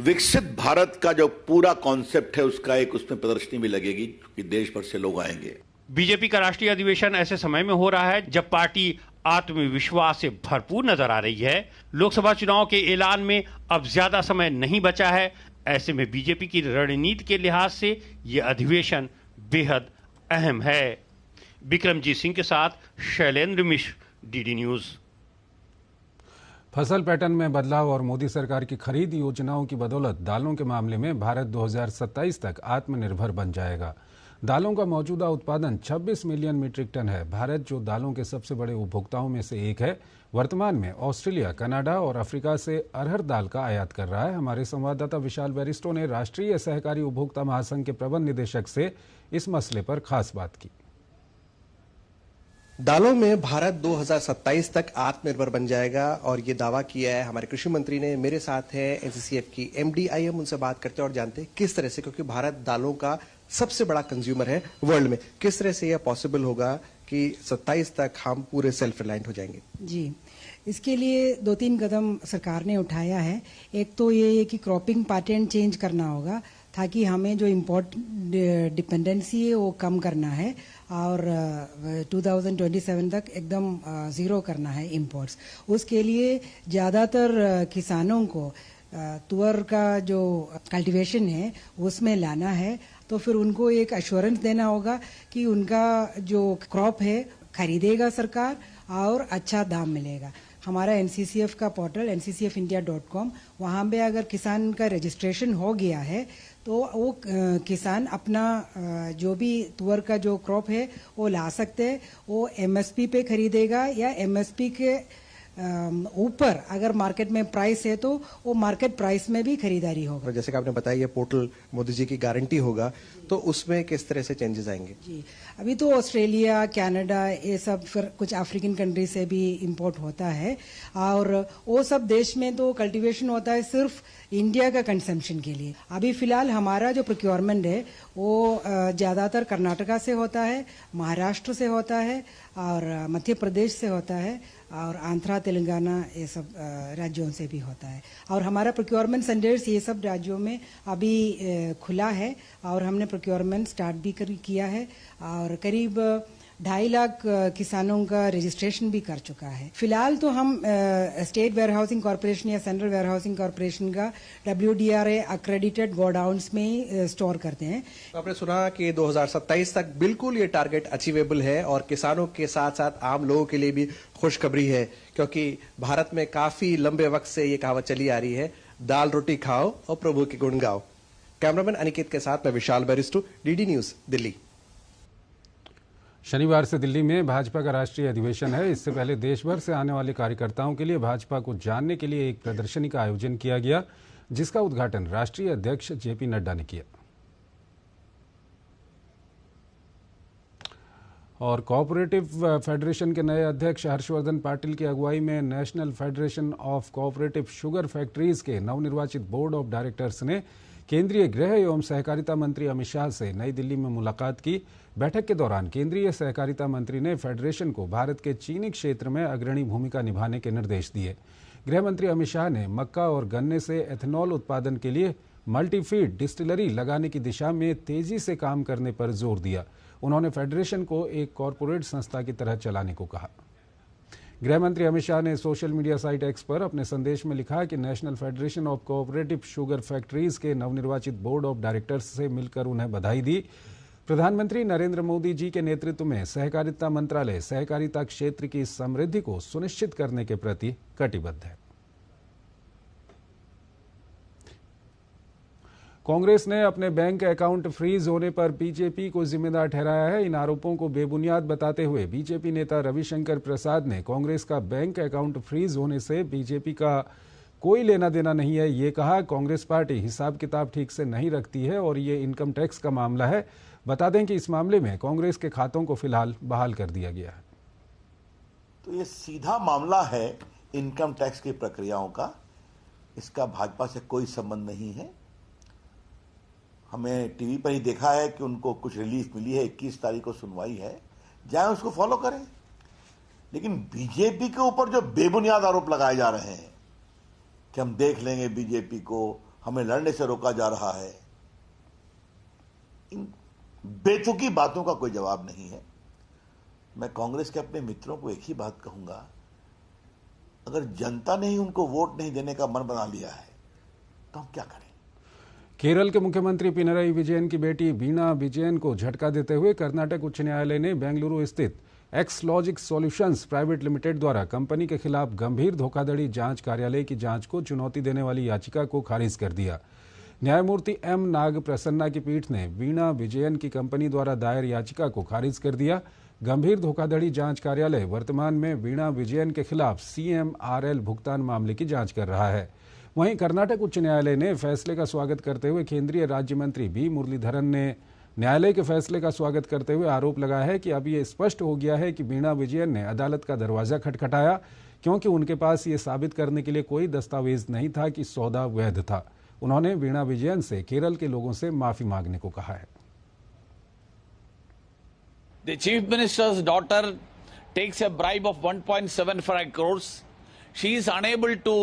विकसित भारत का जो पूरा कॉन्सेप्ट है उसका एक उसमें प्रदर्शनी भी लगेगी कि देश भर से लोग आएंगे।
बीजेपी का राष्ट्रीय अधिवेशन ऐसे समय में हो रहा है जब पार्टी आत्मविश्वास से भरपूर नजर आ रही है। लोकसभा चुनाव के ऐलान में अब ज्यादा समय नहीं बचा है। ऐसे में बीजेपी की रणनीति के लिहाज से यह अधिवेशन बेहद अहम है। विक्रमजीत सिंह के साथ शैलेंद्र मिश्र, डीडी न्यूज।
फसल पैटर्न में बदलाव और मोदी सरकार की खरीद योजनाओं की बदौलत दालों के मामले में भारत 2027 तक आत्मनिर्भर बन जाएगा। दालों का मौजूदा उत्पादन 26 मिलियन मीट्रिक टन है। भारत, जो दालों के सबसे बड़े उपभोक्ताओं में से एक है, वर्तमान में ऑस्ट्रेलिया, कनाडा और अफ्रीका से अरहर दाल का आयात कर रहा है। हमारे संवाददाता विशाल बैरिस्टो ने राष्ट्रीय सहकारी उपभोक्ता महासंघ के प्रबंध निदेशक से इस मसले पर खास बात की।
दालों में भारत 2027 तक आत्मनिर्भर बन जाएगा और ये दावा किया है हमारे कृषि मंत्री ने। मेरे साथ है एनसीसीएफ की एमडी। आइए हम उनसे बात करते हैं और जानते हैं किस तरह से, क्योंकि भारत दालों का सबसे बड़ा कंज्यूमर है वर्ल्ड में, किस तरह से यह पॉसिबल होगा कि 27 तक हम पूरे सेल्फ रिलायंट हो जाएंगे।
जी, इसके लिए 2-3 कदम सरकार ने उठाया है। एक तो ये है कि क्रॉपिंग पैटर्न चेंज करना होगा ताकि हमें जो इम्पोर्ट डिपेंडेंसी है वो कम करना है और 2027 तक एकदम ज़ीरो करना है इंपोर्ट्स। उसके लिए ज़्यादातर किसानों को तुअर का जो कल्टीवेशन है उसमें लाना है, तो फिर उनको एक एश्योरेंस देना होगा कि उनका जो क्रॉप है खरीदेगा सरकार और अच्छा दाम मिलेगा। हमारा एनसीसीएफ का पोर्टल nccfindia.com, वहाँ पे अगर किसान का रजिस्ट्रेशन हो गया है तो वो किसान अपना जो भी तुअर का जो क्रॉप है वो ला सकते हैं। वो एमएसपी पे खरीदेगा या एमएसपी के ऊपर अगर मार्केट में प्राइस है तो वो मार्केट प्राइस में भी खरीदारी होगा।
जैसे कि आपने बताया ये पोर्टल मोदी जी की गारंटी होगा, तो उसमें किस तरह से चेंजेस आएंगे?
जी, अभी तो ऑस्ट्रेलिया, कनाडा, ये सब फिर कुछ अफ्रीकन कंट्री से भी इंपोर्ट होता है और वो सब देश में तो कल्टीवेशन होता है सिर्फ इंडिया का कंजम्पशन के लिए। अभी फिलहाल हमारा जो प्रोक्योरमेंट है वो ज्यादातर कर्नाटका से होता है, महाराष्ट्र से होता है और मध्य प्रदेश से होता है और आंध्रा, तेलंगाना, ये सब राज्यों से भी होता है। और हमारा प्रोक्योरमेंट सेंटर्स ये सब राज्यों में अभी खुला है और हमने प्रोक्योरमेंट स्टार्ट भी किया है और करीब 2.5 लाख किसानों का रजिस्ट्रेशन भी कर चुका है। फिलहाल तो हम स्टेट वेयर हाउसिंग कॉर्पोरेशन या सेंट्रल वेयर हाउसिंग कॉर्पोरेशन का WDRA अक्रेडिटेड गोडाउन्स में ही स्टोर करते हैं।
तो आपने सुना कि 2027 तक बिल्कुल ये टारगेट अचीवेबल है और किसानों के साथ साथ आम लोगों के लिए भी खुशखबरी है, क्योंकि भारत में काफी लंबे वक्त से ये कहावत चली आ रही है, दाल रोटी खाओ और प्रभु के गुण गाओ। कैमरामैन अनिकेत के साथ मैं विशाल बैरिस्टो, डीडी न्यूज, दिल्ली।
शनिवार से दिल्ली में भाजपा का राष्ट्रीय अधिवेशन है। इससे पहले देश भर से आने वाले कार्यकर्ताओं के लिए भाजपा को जानने के लिए एक प्रदर्शनी का आयोजन किया गया, जिसका उद्घाटन राष्ट्रीय अध्यक्ष जेपी नड्डा ने किया। और कोऑपरेटिव फेडरेशन के नए अध्यक्ष हर्षवर्धन पाटिल की अगुवाई में national federation of cooperative sugar factories के नवनिर्वाचित बोर्ड ऑफ डायरेक्टर्स ने केंद्रीय गृह एवं सहकारिता मंत्री अमित शाह से नई दिल्ली में मुलाकात की। बैठक के दौरान केंद्रीय सहकारिता मंत्री ने फेडरेशन को भारत के चीनी क्षेत्र में अग्रणी भूमिका निभाने के निर्देश दिए। गृह मंत्री अमित शाह ने मक्का और गन्ने से एथेनॉल उत्पादन के लिए मल्टीफीड डिस्टिलरी लगाने की दिशा में तेजी से काम करने पर जोर दिया। उन्होंने फेडरेशन को एक कॉरपोरेट संस्था की तरह चलाने को कहा। गृह मंत्री अमित शाह ने सोशल मीडिया साइट एक्स पर अपने संदेश में लिखा कि national federation of cooperative sugar factories के नवनिर्वाचित बोर्ड ऑफ डायरेक्टर्स से मिलकर उन्हें बधाई दी। प्रधानमंत्री नरेंद्र मोदी जी के नेतृत्व में सहकारिता मंत्रालय सहकारिता क्षेत्र की समृद्धि को सुनिश्चित करने के प्रति कटिबद्ध है। कांग्रेस ने अपने बैंक अकाउंट फ्रीज होने पर बीजेपी को जिम्मेदार ठहराया है। इन आरोपों को बेबुनियाद बताते हुए बीजेपी नेता रविशंकर प्रसाद ने कांग्रेस का बैंक अकाउंट फ्रीज होने से बीजेपी का कोई लेना देना नहीं है, ये कहा। कांग्रेस पार्टी हिसाब किताब ठीक से नहीं रखती है और ये इनकम टैक्स का मामला है। बता दें कि इस मामले में कांग्रेस के खातों को फिलहाल बहाल कर दिया गया है।
तो ये सीधा मामला है इनकम टैक्स की प्रक्रियाओं का, इसका भाजपा से कोई संबंध नहीं है। हमें टीवी पर ही देखा है कि उनको कुछ रिलीफ मिली है, 21 तारीख को सुनवाई है, जाए उसको फॉलो करें। लेकिन बीजेपी के ऊपर जो बेबुनियाद आरोप लगाए जा रहे हैं कि हम देख लेंगे बीजेपी को, हमें लड़ने से रोका जा रहा है, इन बेतुकी बातों का कोई जवाब नहीं है। मैं कांग्रेस के अपने मित्रों को एक ही बात कहूंगा, अगर जनता ने ही उनको वोट नहीं देने का मन बना लिया है तो हम क्या करें।
केरल के मुख्यमंत्री पिनराई विजयन की बेटी वीणा विजयन को झटका देते हुए कर्नाटक उच्च न्यायालय ने बेंगलुरु स्थित एक्सलॉजिक सॉल्यूशंस प्राइवेट लिमिटेड द्वारा कंपनी के खिलाफ गंभीर धोखाधड़ी जांच कार्यालय की जांच को चुनौती देने वाली याचिका को खारिज कर दिया। न्यायमूर्ति एम नाग प्रसन्ना की पीठ ने वीणा विजयन की कंपनी द्वारा दायर याचिका को खारिज कर दिया। गंभीर धोखाधड़ी जांच कार्यालय वर्तमान में वीणा विजयन के खिलाफ CMRL भुगतान मामले की जांच कर रहा है। वहीं कर्नाटक उच्च न्यायालय ने फैसले का स्वागत करते हुए केंद्रीय राज्य मंत्री बी मुरलीधरन ने न्यायालय के फैसले का स्वागत करते हुए आरोप लगाया है कि अब ये स्पष्ट हो गया है कि वीणा विजयन ने अदालत का दरवाजा खटखटाया, क्योंकि उनके पास ये साबित करने के लिए कोई दस्तावेज नहीं था कि सौदा वैध था। उन्होंने वीणा विजयन से केरल के लोगों से माफी मांगने को कहा है।
The chief minister's daughter takes a bribe of 1.75 crores. She is unable to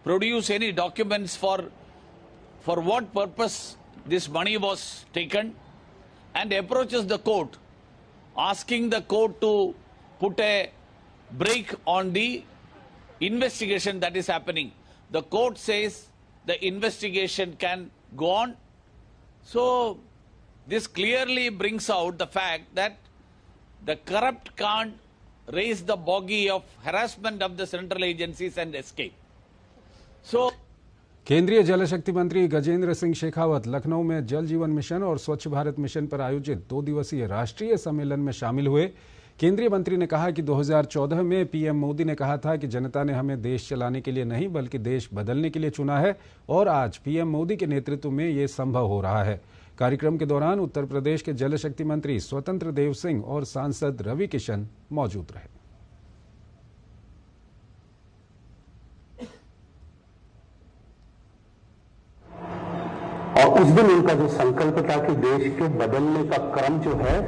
produce any documents for what purpose this money was taken, and approaches the court asking the court to put a brake on the investigation that is happening. The court says the investigation can go on. So this clearly brings out the fact that the corrupt can't raise the bogey of harassment of the central agencies and escape. So
केंद्रीय जल शक्ति मंत्री गजेंद्र सिंह शेखावत लखनऊ में जल जीवन mission और स्वच्छ Bharat mission पर आयोजित 2 दिवसीय राष्ट्रीय सम्मेलन में शामिल हुए। केंद्रीय मंत्री ने कहा कि 2014 में पीएम मोदी ने कहा था कि जनता ने हमें देश चलाने के लिए नहीं बल्कि देश बदलने के लिए चुना है, और आज पीएम मोदी के नेतृत्व में ये संभव हो रहा है। कार्यक्रम के दौरान उत्तर प्रदेश के जल शक्ति मंत्री स्वतंत्र देव सिंह और सांसद रवि किशन मौजूद रहे।
और उस दिन उनका जो संकल्प था कि देश के बदलने का क्रम जो है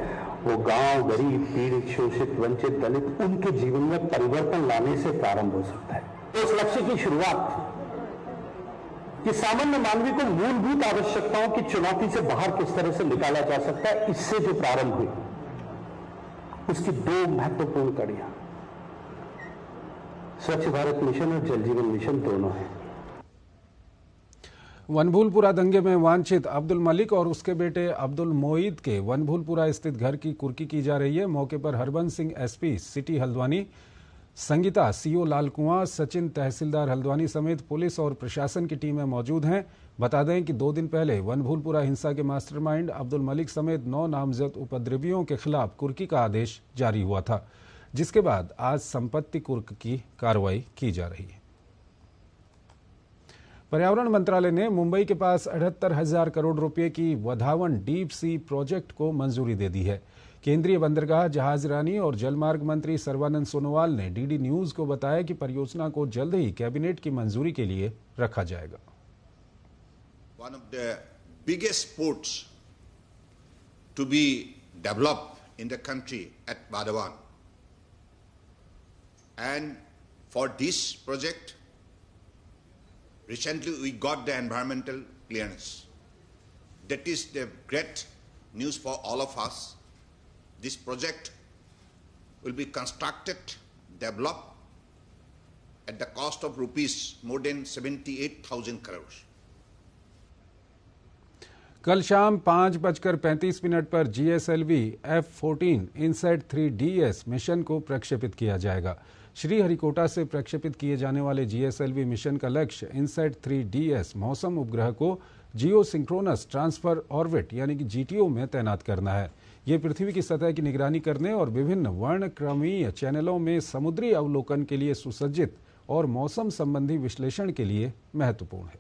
वो गांव, गरीब, पीड़ित, शोषित, वंचित, दलित, उनके जीवन में परिवर्तन लाने से प्रारंभ हो सकता है। उस लक्ष्य की शुरुआत कि सामान्य मानवी को मूलभूत आवश्यकताओं की चुनौती से बाहर किस तरह से निकाला जा सकता है, इससे जो प्रारंभ हुई उसकी 2 महत्वपूर्ण कड़ियां स्वच्छ भारत मिशन और जल जीवन मिशन दोनों हैं।
वनभूलपुरा दंगे में वांछित अब्दुल मलिक और उसके बेटे अब्दुल मोईद के वनभूलपुरा स्थित घर की कुर्की की जा रही है। मौके पर Harbans Singh SP city Haldwani, Sangeeta CO Lalkuan, Sachin तहसीलदार हल्द्वानी समेत पुलिस और प्रशासन की टीमें मौजूद हैं। बता दें कि 2 दिन पहले वनभूलपुरा हिंसा के मास्टरमाइंड अब्दुल मलिक समेत 9 नामजद उपद्रवियों के खिलाफ कुर्की का आदेश जारी हुआ था, जिसके बाद आज संपत्ति कुर्क की कार्रवाई की जा रही है। पर्यावरण मंत्रालय ने मुंबई के पास 78,000 करोड़ रुपए की वधावन डीप सी प्रोजेक्ट को मंजूरी दे दी है। केंद्रीय बंदरगाह, जहाजरानी और जलमार्ग मंत्री सर्बानंद सोनोवाल ने डीडी न्यूज को बताया कि परियोजना को जल्द ही कैबिनेट की मंजूरी के लिए रखा जाएगा।
One of the biggest ports to be developed in the country at Vadhavan, and for this project, recently we got the environmental clearance. That is the great news for all of us. This project will be constructed, developed at the cost of rupees more than 78,000 crores.
कल शाम 5:35 पर GSLV F-14 INSAT 3DS mission को प्रक्षेपित किया जाएगा। श्रीहरिकोटा से प्रक्षेपित किए जाने वाले GSLV मिशन का लक्ष्य इनसैट 3DS मौसम उपग्रह को जियो सिंक्रोनस ट्रांसफर ऑर्बिट यानी कि GTO में तैनात करना है। ये पृथ्वी की सतह की निगरानी करने और विभिन्न वर्णक्रमीय चैनलों में समुद्री अवलोकन के लिए सुसज्जित और मौसम संबंधी विश्लेषण के लिए महत्वपूर्ण है।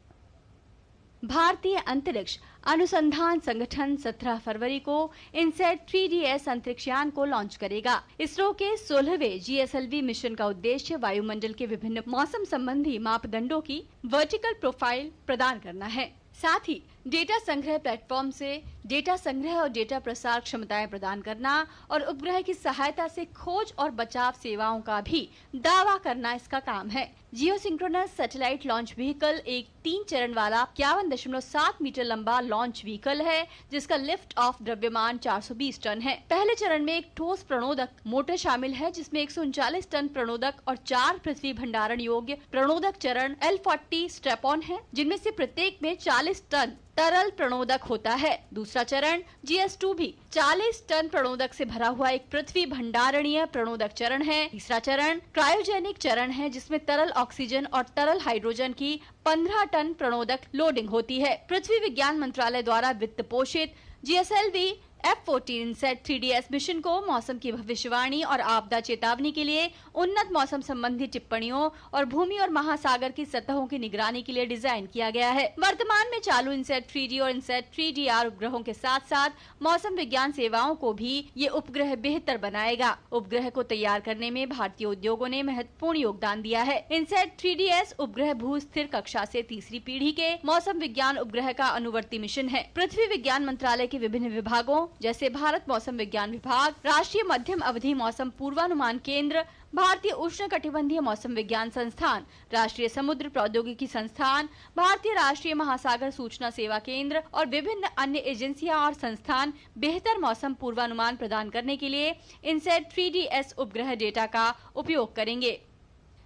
भारतीय अंतरिक्ष अनुसंधान संगठन 17 फरवरी को इनसैट 3DS अंतरिक्षयान को लॉन्च करेगा। इसरो के 16वें GSLV मिशन का उद्देश्य वायुमंडल के विभिन्न मौसम संबंधी मापदंडों की वर्टिकल प्रोफाइल प्रदान करना है। साथ ही डेटा संग्रह प्लेटफॉर्म से डेटा संग्रह और डेटा प्रसार क्षमताएं प्रदान करना और उपग्रह की सहायता से खोज और बचाव सेवाओं का भी दावा करना इसका काम है। जियो सिंक्रोनस सैटेलाइट लॉन्च व्हीकल एक 3 चरण वाला 51.7 मीटर लंबा लॉन्च व्हीकल है, जिसका लिफ्ट ऑफ द्रव्यमान 420 टन है। पहले चरण में एक ठोस प्रणोदक मोटर शामिल है, जिसमें 139 टन प्रणोदक और 4 पृथ्वी भंडारण योग्य प्रणोदक चरण L40 स्ट्रैप ऑन है, जिनमें से प्रत्येक में 40 टन तरल प्रणोदक होता है। दूसरा चरण GS2 भी 40 टन प्रणोदक से भरा हुआ एक पृथ्वी भंडारणीय प्रणोदक चरण है। तीसरा चरण क्रायोजेनिक चरण है, जिसमें तरल ऑक्सीजन और तरल हाइड्रोजन की 15 टन प्रणोदक लोडिंग होती है। पृथ्वी विज्ञान मंत्रालय द्वारा वित्त पोषित GSLV F-14 INSAT 3DS mission को मौसम की भविष्यवाणी और आपदा चेतावनी के लिए उन्नत मौसम संबंधी टिप्पणियों और भूमि और महासागर की सतहों की निगरानी के लिए डिजाइन किया गया है। वर्तमान में चालू इनसैट 3D और इनसैट 3DR उपग्रहों के साथ साथ मौसम विज्ञान सेवाओं को भी ये उपग्रह बेहतर बनाएगा। उपग्रह को तैयार करने में भारतीय उद्योगों ने महत्वपूर्ण योगदान दिया है। इनसैट 3DS उपग्रह भू स्थिर कक्षा से तीसरी पीढ़ी के मौसम विज्ञान उपग्रह का अनुवर्ती मिशन है। पृथ्वी विज्ञान मंत्रालय के विभिन्न विभागों जैसे भारत मौसम विज्ञान विभाग, राष्ट्रीय मध्यम अवधि मौसम पूर्वानुमान केंद्र, भारतीय उष्ण कटिबंधीय मौसम विज्ञान संस्थान, राष्ट्रीय समुद्र प्रौद्योगिकी संस्थान, भारतीय राष्ट्रीय महासागर सूचना सेवा केंद्र और विभिन्न अन्य एजेंसियां और संस्थान बेहतर मौसम पूर्वानुमान प्रदान करने के लिए इनसैट 3DS उपग्रह डेटा का उपयोग करेंगे।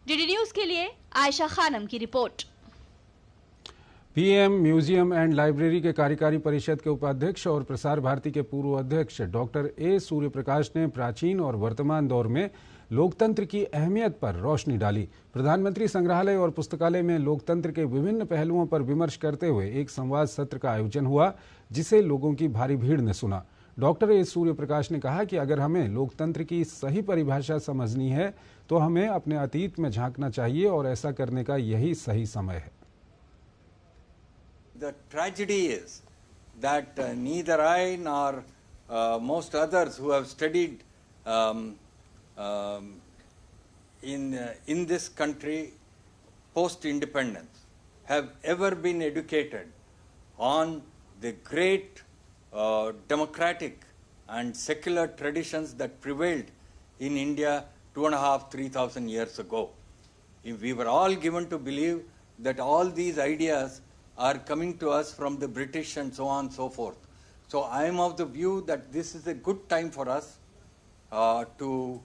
डीडी न्यूज के लिए आयशा खानम की report.
PM museum and library के कार्यकारी परिषद के उपाध्यक्ष और प्रसार भारती के पूर्व अध्यक्ष डॉक्टर ए सूर्यप्रकाश ने प्राचीन और वर्तमान दौर में लोकतंत्र की अहमियत पर रोशनी डाली। प्रधानमंत्री संग्रहालय और पुस्तकालय में लोकतंत्र के विभिन्न पहलुओं पर विमर्श करते हुए एक संवाद सत्र का आयोजन हुआ, जिसे लोगों की भारी भीड़ ने सुना। डॉक्टर ए सूर्यप्रकाश ने कहा कि अगर हमें लोकतंत्र की सही परिभाषा समझनी है तो हमें अपने अतीत में झांकना चाहिए और ऐसा करने का यही सही समय है।
The tragedy is that neither I nor most others who have studied in this country post-independence have ever been educated on the great democratic and secular traditions that prevailed in India 2,500-3,000 years ago. We were all given to believe that all these ideas are coming to us from the British and so on and so forth. So I am of the view that this is a good time for us to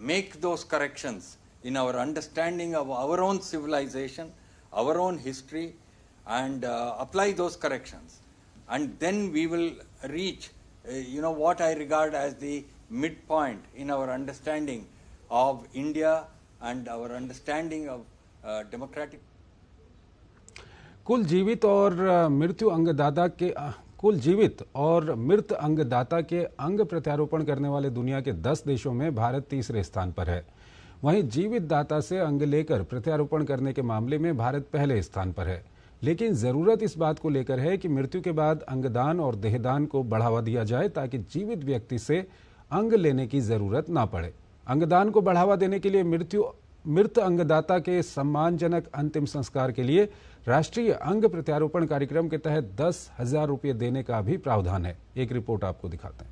make those corrections in our understanding of our own civilization, our own history, and apply those corrections. And then we will reach, what I regard as the midpoint in our understanding of India and our understanding of democratic.
कुल जीवित और मृत अंगदाता के अंग प्रत्यारोपण करने वाले दुनिया के 10 देशों में भारत तीसरे स्थान पर है। वहीं जीवित दाता से अंग लेकर प्रत्यारोपण करने के मामले में भारत पहले स्थान पर है। लेकिन जरूरत इस बात को लेकर है कि मृत्यु के बाद अंगदान और देहदान को बढ़ावा दिया जाए ताकि जीवित व्यक्ति से अंग लेने की जरूरत ना पड़े। अंगदान को बढ़ावा देने के लिए मृत अंगदाता के सम्मानजनक अंतिम संस्कार के लिए राष्ट्रीय अंग प्रत्यारोपण कार्यक्रम के तहत 10,000 रुपये देने का भी प्रावधान है। एक रिपोर्ट आपको दिखाते हैं।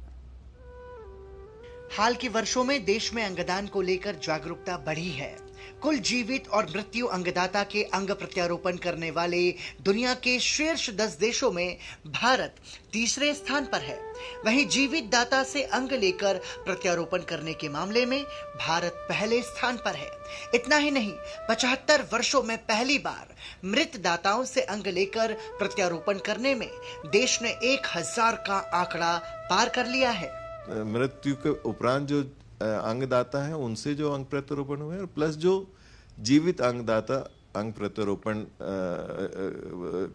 हाल के वर्षों में देश में अंगदान को लेकर जागरूकता बढ़ी है। कुल जीवित और मृत्यु अंगदाता के अंग प्रत्यारोपण करने वाले दुनिया के शीर्ष 10 देशों में भारत तीसरे स्थान पर है। वहीं जीवित दाता से अंग लेकर प्रत्यारोपण करने के मामले में भारत पहले स्थान पर है। इतना ही नहीं, 75 वर्षों में पहली बार मृत दाताओं से अंग लेकर प्रत्यारोपण करने में देश ने 1000 का आंकड़ा पार कर लिया है।
मृत्यु के उपरांत जो अंगदाता है उनसे जो अंग प्रत्यारोपण हुए और प्लस जो जीवित अंगदाता अंग प्रत्यारोपण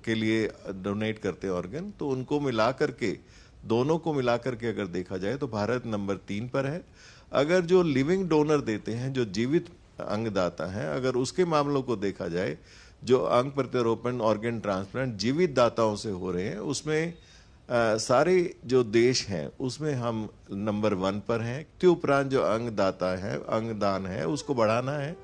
के लिए डोनेट करते हैं ऑर्गन, तो उनको मिलाकर के दोनों को मिलाकर के अगर देखा जाए तो भारत नंबर 3 पर है। अगर जो लिविंग डोनर देते हैं, जो जीवित अंगदाता हैं, अगर उसके मामलों को देखा जाए, जो अंग प्रत्यारोपण ऑर्गन ट्रांसप्लांट जीवित दाताओं से हो रहे हैं, उसमें सारे जो देश हैं उसमें हम नंबर 1 पर हैं। के उपरांत जो अंगदाता है, अंगदान है, उसको बढ़ाना है।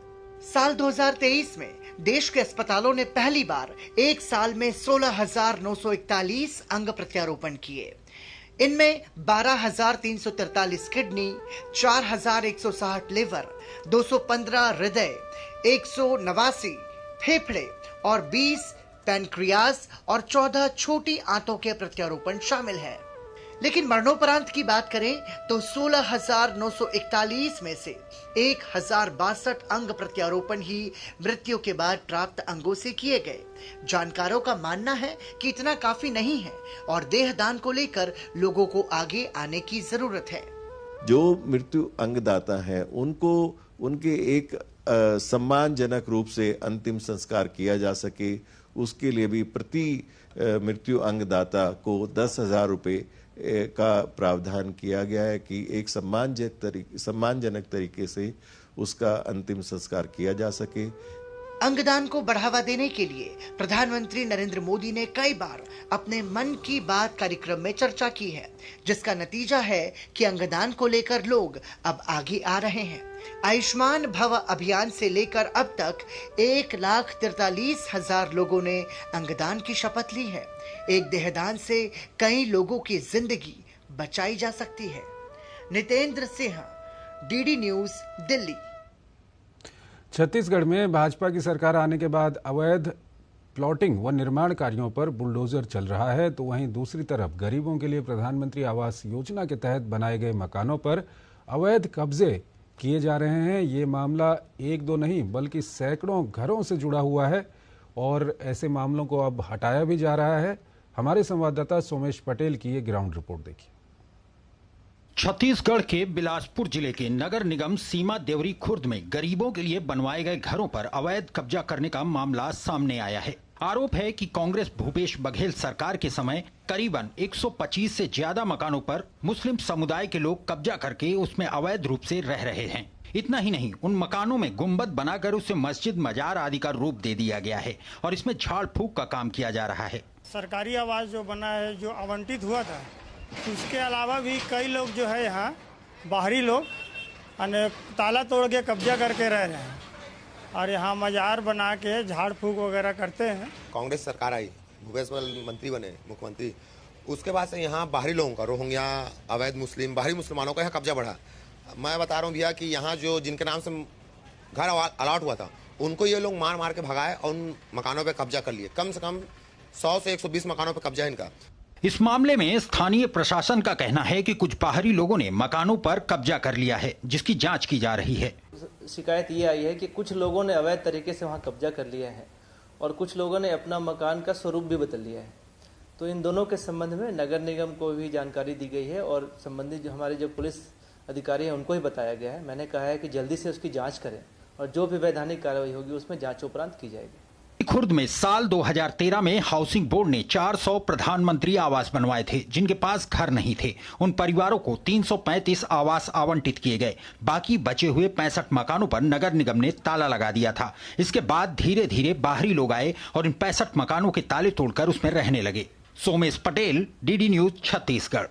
साल 2023 में देश के अस्पतालों ने पहली बार एक साल में 16,941 अंग प्रत्यारोपण किए। इनमें 12,343 किडनी, 4,160 लिवर, 215 हृदय, 189 फेफड़े और 20 पैनक्रियास और 14 छोटी आंतों के प्रत्यारोपण शामिल है। लेकिन मरणोपरांत की बात करें तो 16,941 में से 1,062 अंग प्रत्यारोपण ही मृत्यु के बाद प्राप्त अंगों से किए गए। जानकारों का मानना है कि इतना काफी नहीं है और देहदान को लेकर लोगों को आगे आने की जरूरत है।
जो मृत्यु अंगदाता है उनको उनके एक सम्मानजनक रूप से अंतिम संस्कार किया जा सके, उसके लिए भी प्रति मृत्यु अंगदाता को 10,000 रुपये का प्रावधान किया गया है कि एक सम्मानजनक तरीके से उसका अंतिम संस्कार किया जा सके।
अंगदान को बढ़ावा देने के लिए प्रधानमंत्री नरेंद्र मोदी ने कई बार अपने मन की बात कार्यक्रम में चर्चा की है, जिसका नतीजा है कि अंगदान को लेकर लोग अब आगे आ रहे हैं। आयुष्मान भव अभियान से लेकर अब तक 1,43,000 लोगों ने अंगदान की शपथ ली है। एक देहदान से कई लोगों की जिंदगी बचाई जा सकती है। Nitendra Singh, DD News, Delhi.
छत्तीसगढ़ में भाजपा की सरकार आने के बाद अवैध प्लॉटिंग व निर्माण कार्यों पर बुलडोजर चल रहा है, तो वहीं दूसरी तरफ गरीबों के लिए प्रधानमंत्री आवास योजना के तहत बनाए गए मकानों पर अवैध कब्जे किए जा रहे हैं। ये मामला 1-2 नहीं बल्कि सैकड़ों घरों से जुड़ा हुआ है और ऐसे मामलों को अब हटाया भी जा रहा है। हमारे संवाददाता सोमेश पटेल की ये ग्राउंड रिपोर्ट देखिए।
छत्तीसगढ़ के बिलासपुर जिले के नगर निगम सीमा देवरी खुर्द में गरीबों के लिए बनवाए गए घरों पर अवैध कब्जा करने का मामला सामने आया है। आरोप है कि कांग्रेस भूपेश बघेल सरकार के समय करीबन 125 से ज्यादा मकानों पर मुस्लिम समुदाय के लोग कब्जा करके उसमें अवैध रूप से रह रहे हैं। इतना ही नहीं, उन मकानों में गुंबद बनाकर उसे मस्जिद, मजार आदि का रूप दे दिया गया है और इसमें झाड़ फूक का काम किया जा रहा है।
सरकारी आवास जो बना है, जो आवंटित हुआ था, उसके अलावा भी कई लोग जो है यहाँ बाहरी लोग ताला तोड़ के कब्जा करके रह रहे हैं और यहाँ मजार बना के झाड़ फूक वगैरह करते हैं।
कांग्रेस सरकार आई, भूपेश बघेल मंत्री बने, मुख्यमंत्री, उसके बाद से यहाँ बाहरी लोगों का, रोहिंग्या, अवैध मुस्लिम, बाहरी मुसलमानों का यहाँ कब्जा बढ़ा। मैं बता रहा हूँ भैया कि यहाँ जो जिनके नाम से घर अलॉट हुआ था उनको ये लोग मार मार के भगाए और उन मकानों पे कब्जा कर लिए। कम से कम 100 से 120 मकानों पे कब्जा है इनका।
इस मामले में स्थानीय प्रशासन का कहना है कि कुछ बाहरी लोगों ने मकानों पर कब्जा कर लिया है, जिसकी जांच की जा रही है।
शिकायत ये आई है कि कुछ लोगों ने अवैध तरीके से वहां कब्जा कर लिया है और कुछ लोगों ने अपना मकान का स्वरूप भी बदल लिया है। तो इन दोनों के संबंध में नगर निगम को भी जानकारी दी गई है और संबंधित जो हमारे जो पुलिस अधिकारी हैं उनको ही बताया गया है। मैंने कहा है कि जल्दी से उसकी जाँच करें और जो भी वैधानिक कार्रवाई होगी उसमें जांच उपरांत की जाएगी।
खुर्द में साल 2013 में हाउसिंग बोर्ड ने 400 प्रधानमंत्री आवास बनवाए थे जिनके पास घर नहीं थे। उन परिवारों को 335 आवास आवंटित किए गए। बाकी बचे हुए 65 मकानों पर नगर निगम ने ताला लगा दिया था। इसके बाद धीरे धीरे बाहरी लोग आए और इन 65 मकानों के ताले तोड़कर उसमें रहने लगे। Somesh Patel, DD news, Chhattisgarh.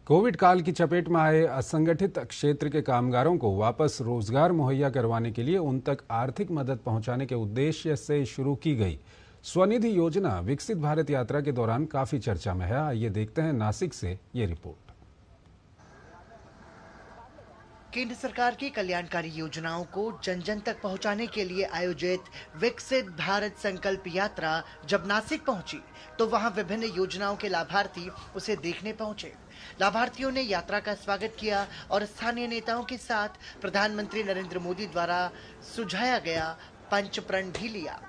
Covid काल की चपेट में आए असंगठित क्षेत्र के कामगारों को वापस रोजगार मुहैया करवाने के लिए उन तक आर्थिक मदद पहुंचाने के उद्देश्य से शुरू की गई स्वनिधि योजना विकसित भारत यात्रा के दौरान काफी चर्चा में है। आइए देखते हैं नासिक से ये रिपोर्ट।
केंद्र सरकार की कल्याणकारी योजनाओं को जन जन तक पहुंचाने के लिए आयोजित विकसित भारत संकल्प यात्रा जब नासिक पहुंची तो वहां विभिन्न योजनाओं के लाभार्थी उसे देखने पहुंचे। लाभार्थियों ने यात्रा का स्वागत किया और स्थानीय नेताओं के साथ प्रधानमंत्री नरेंद्र मोदी द्वारा सुझाया गया पंचप्रण भी लिया।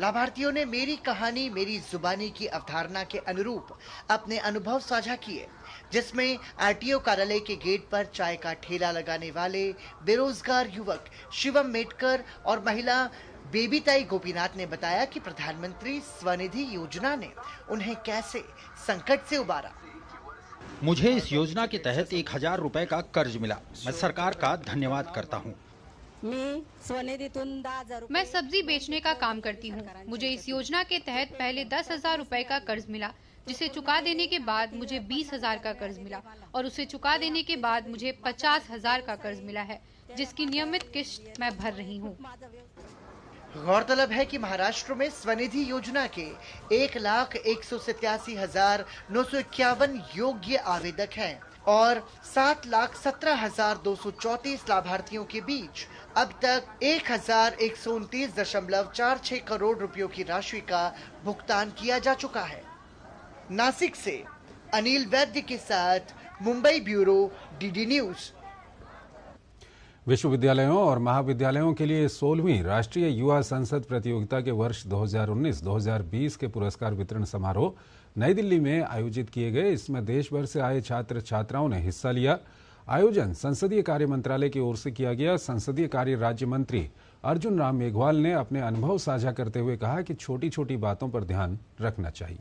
लाभार्थियों ने मेरी कहानी मेरी जुबानी की अवधारणा के अनुरूप अपने अनुभव साझा किए, जिसमें आरटीओ कार्यालय के गेट पर चाय का ठेला लगाने वाले बेरोजगार युवक शिवम मेटकर और महिला बेबीताई गोपीनाथ ने बताया कि प्रधानमंत्री स्वनिधि योजना ने उन्हें कैसे संकट से उबारा।
मुझे इस योजना के तहत 1000 रुपए का कर्ज मिला। मैं सरकार का धन्यवाद करता हूँ।
मैं सब्जी बेचने का काम करती हूँ। मुझे इस योजना के तहत पहले 10,000 रुपए का कर्ज मिला, जिसे चुका देने के बाद मुझे 20,000 का कर्ज मिला और उसे चुका देने के बाद मुझे 50,000 का कर्ज मिला है, जिसकी नियमित किश्त मैं भर रही हूँ।
गौरतलब है कि महाराष्ट्र में स्वनिधि योजना के 1,187,951 योग्य आवेदक हैं और 7,17,234 लाभार्थियों के बीच अब तक 1,129.46 करोड़ रुपयों की राशि का भुगतान किया जा चुका है। नासिक से अनिल वैद्य के साथ मुंबई ब्यूरो, डीडी न्यूज।
विश्वविद्यालयों और महाविद्यालयों के लिए 16वीं राष्ट्रीय युवा संसद प्रतियोगिता के वर्ष 2019-2020 के पुरस्कार वितरण समारोह नई दिल्ली में आयोजित किए गए। इसमें देश भर से आए छात्र छात्राओं ने हिस्सा लिया। आयोजन संसदीय कार्य मंत्रालय की ओर से किया गया। संसदीय कार्य राज्य मंत्री अर्जुन राम मेघवाल ने अपने अनुभव साझा करते हुए कहा कि छोटी छोटी बातों पर ध्यान रखना चाहिए।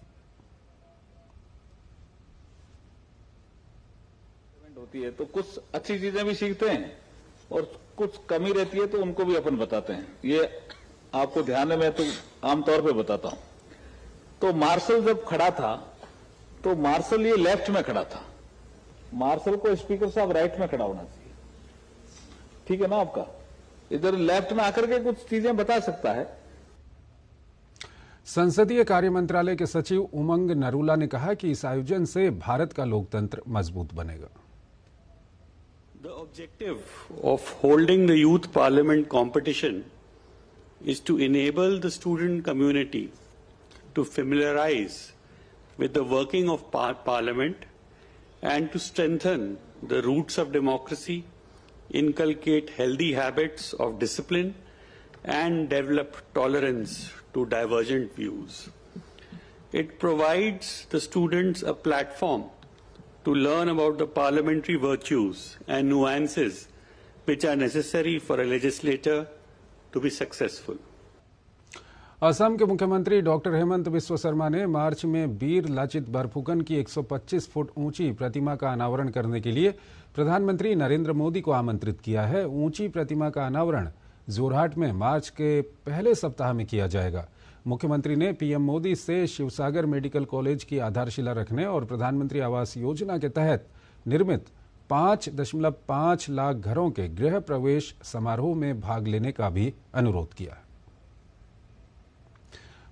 होती है तो कुछ अच्छी चीजें भी सीखते हैं और कुछ कमी रहती है तो उनको भी अपन बताते हैं। ये आपको ध्यान है, मैं तो आमतौर पे बताता हूं। तो मार्शल जब खड़ा था तो मार्शल ये लेफ्ट में खड़ा था। मार्शल को स्पीकर साहब राइट में खड़ा होना चाहिए, ठीक है ना? आपका इधर लेफ्ट में आकर के कुछ चीजें बता सकता है।
संसदीय कार्य मंत्रालय के सचिव उमंग नरूला ने कहा कि इस आयोजन से भारत का लोकतंत्र मजबूत बनेगा।
The objective of holding the youth parliament competition is to enable the student community to familiarize with the working of parliament and to strengthen the roots of democracy, inculcate healthy habits of discipline and develop tolerance to divergent views. It provides the students a platform to learn about the parliamentary virtues and nuances which are necessary for a legislator to be successful.
Assam के मुख्यमंत्री doctor Hemant Biswa Sharma ने मार्च में वीर लाचित बरफुकन की 125 foot ऊंची प्रतिमा का अनावरण करने के लिए प्रधानमंत्री नरेंद्र मोदी को आमंत्रित किया है। ऊंची प्रतिमा का अनावरण जोरहाट में मार्च के पहले सप्ताह में किया जाएगा। मुख्यमंत्री ने पीएम मोदी से शिवसागर मेडिकल कॉलेज की आधारशिला रखने और प्रधानमंत्री आवास योजना के तहत निर्मित 5.5 लाख घरों के गृह प्रवेश समारोह में भाग लेने का भी अनुरोध किया।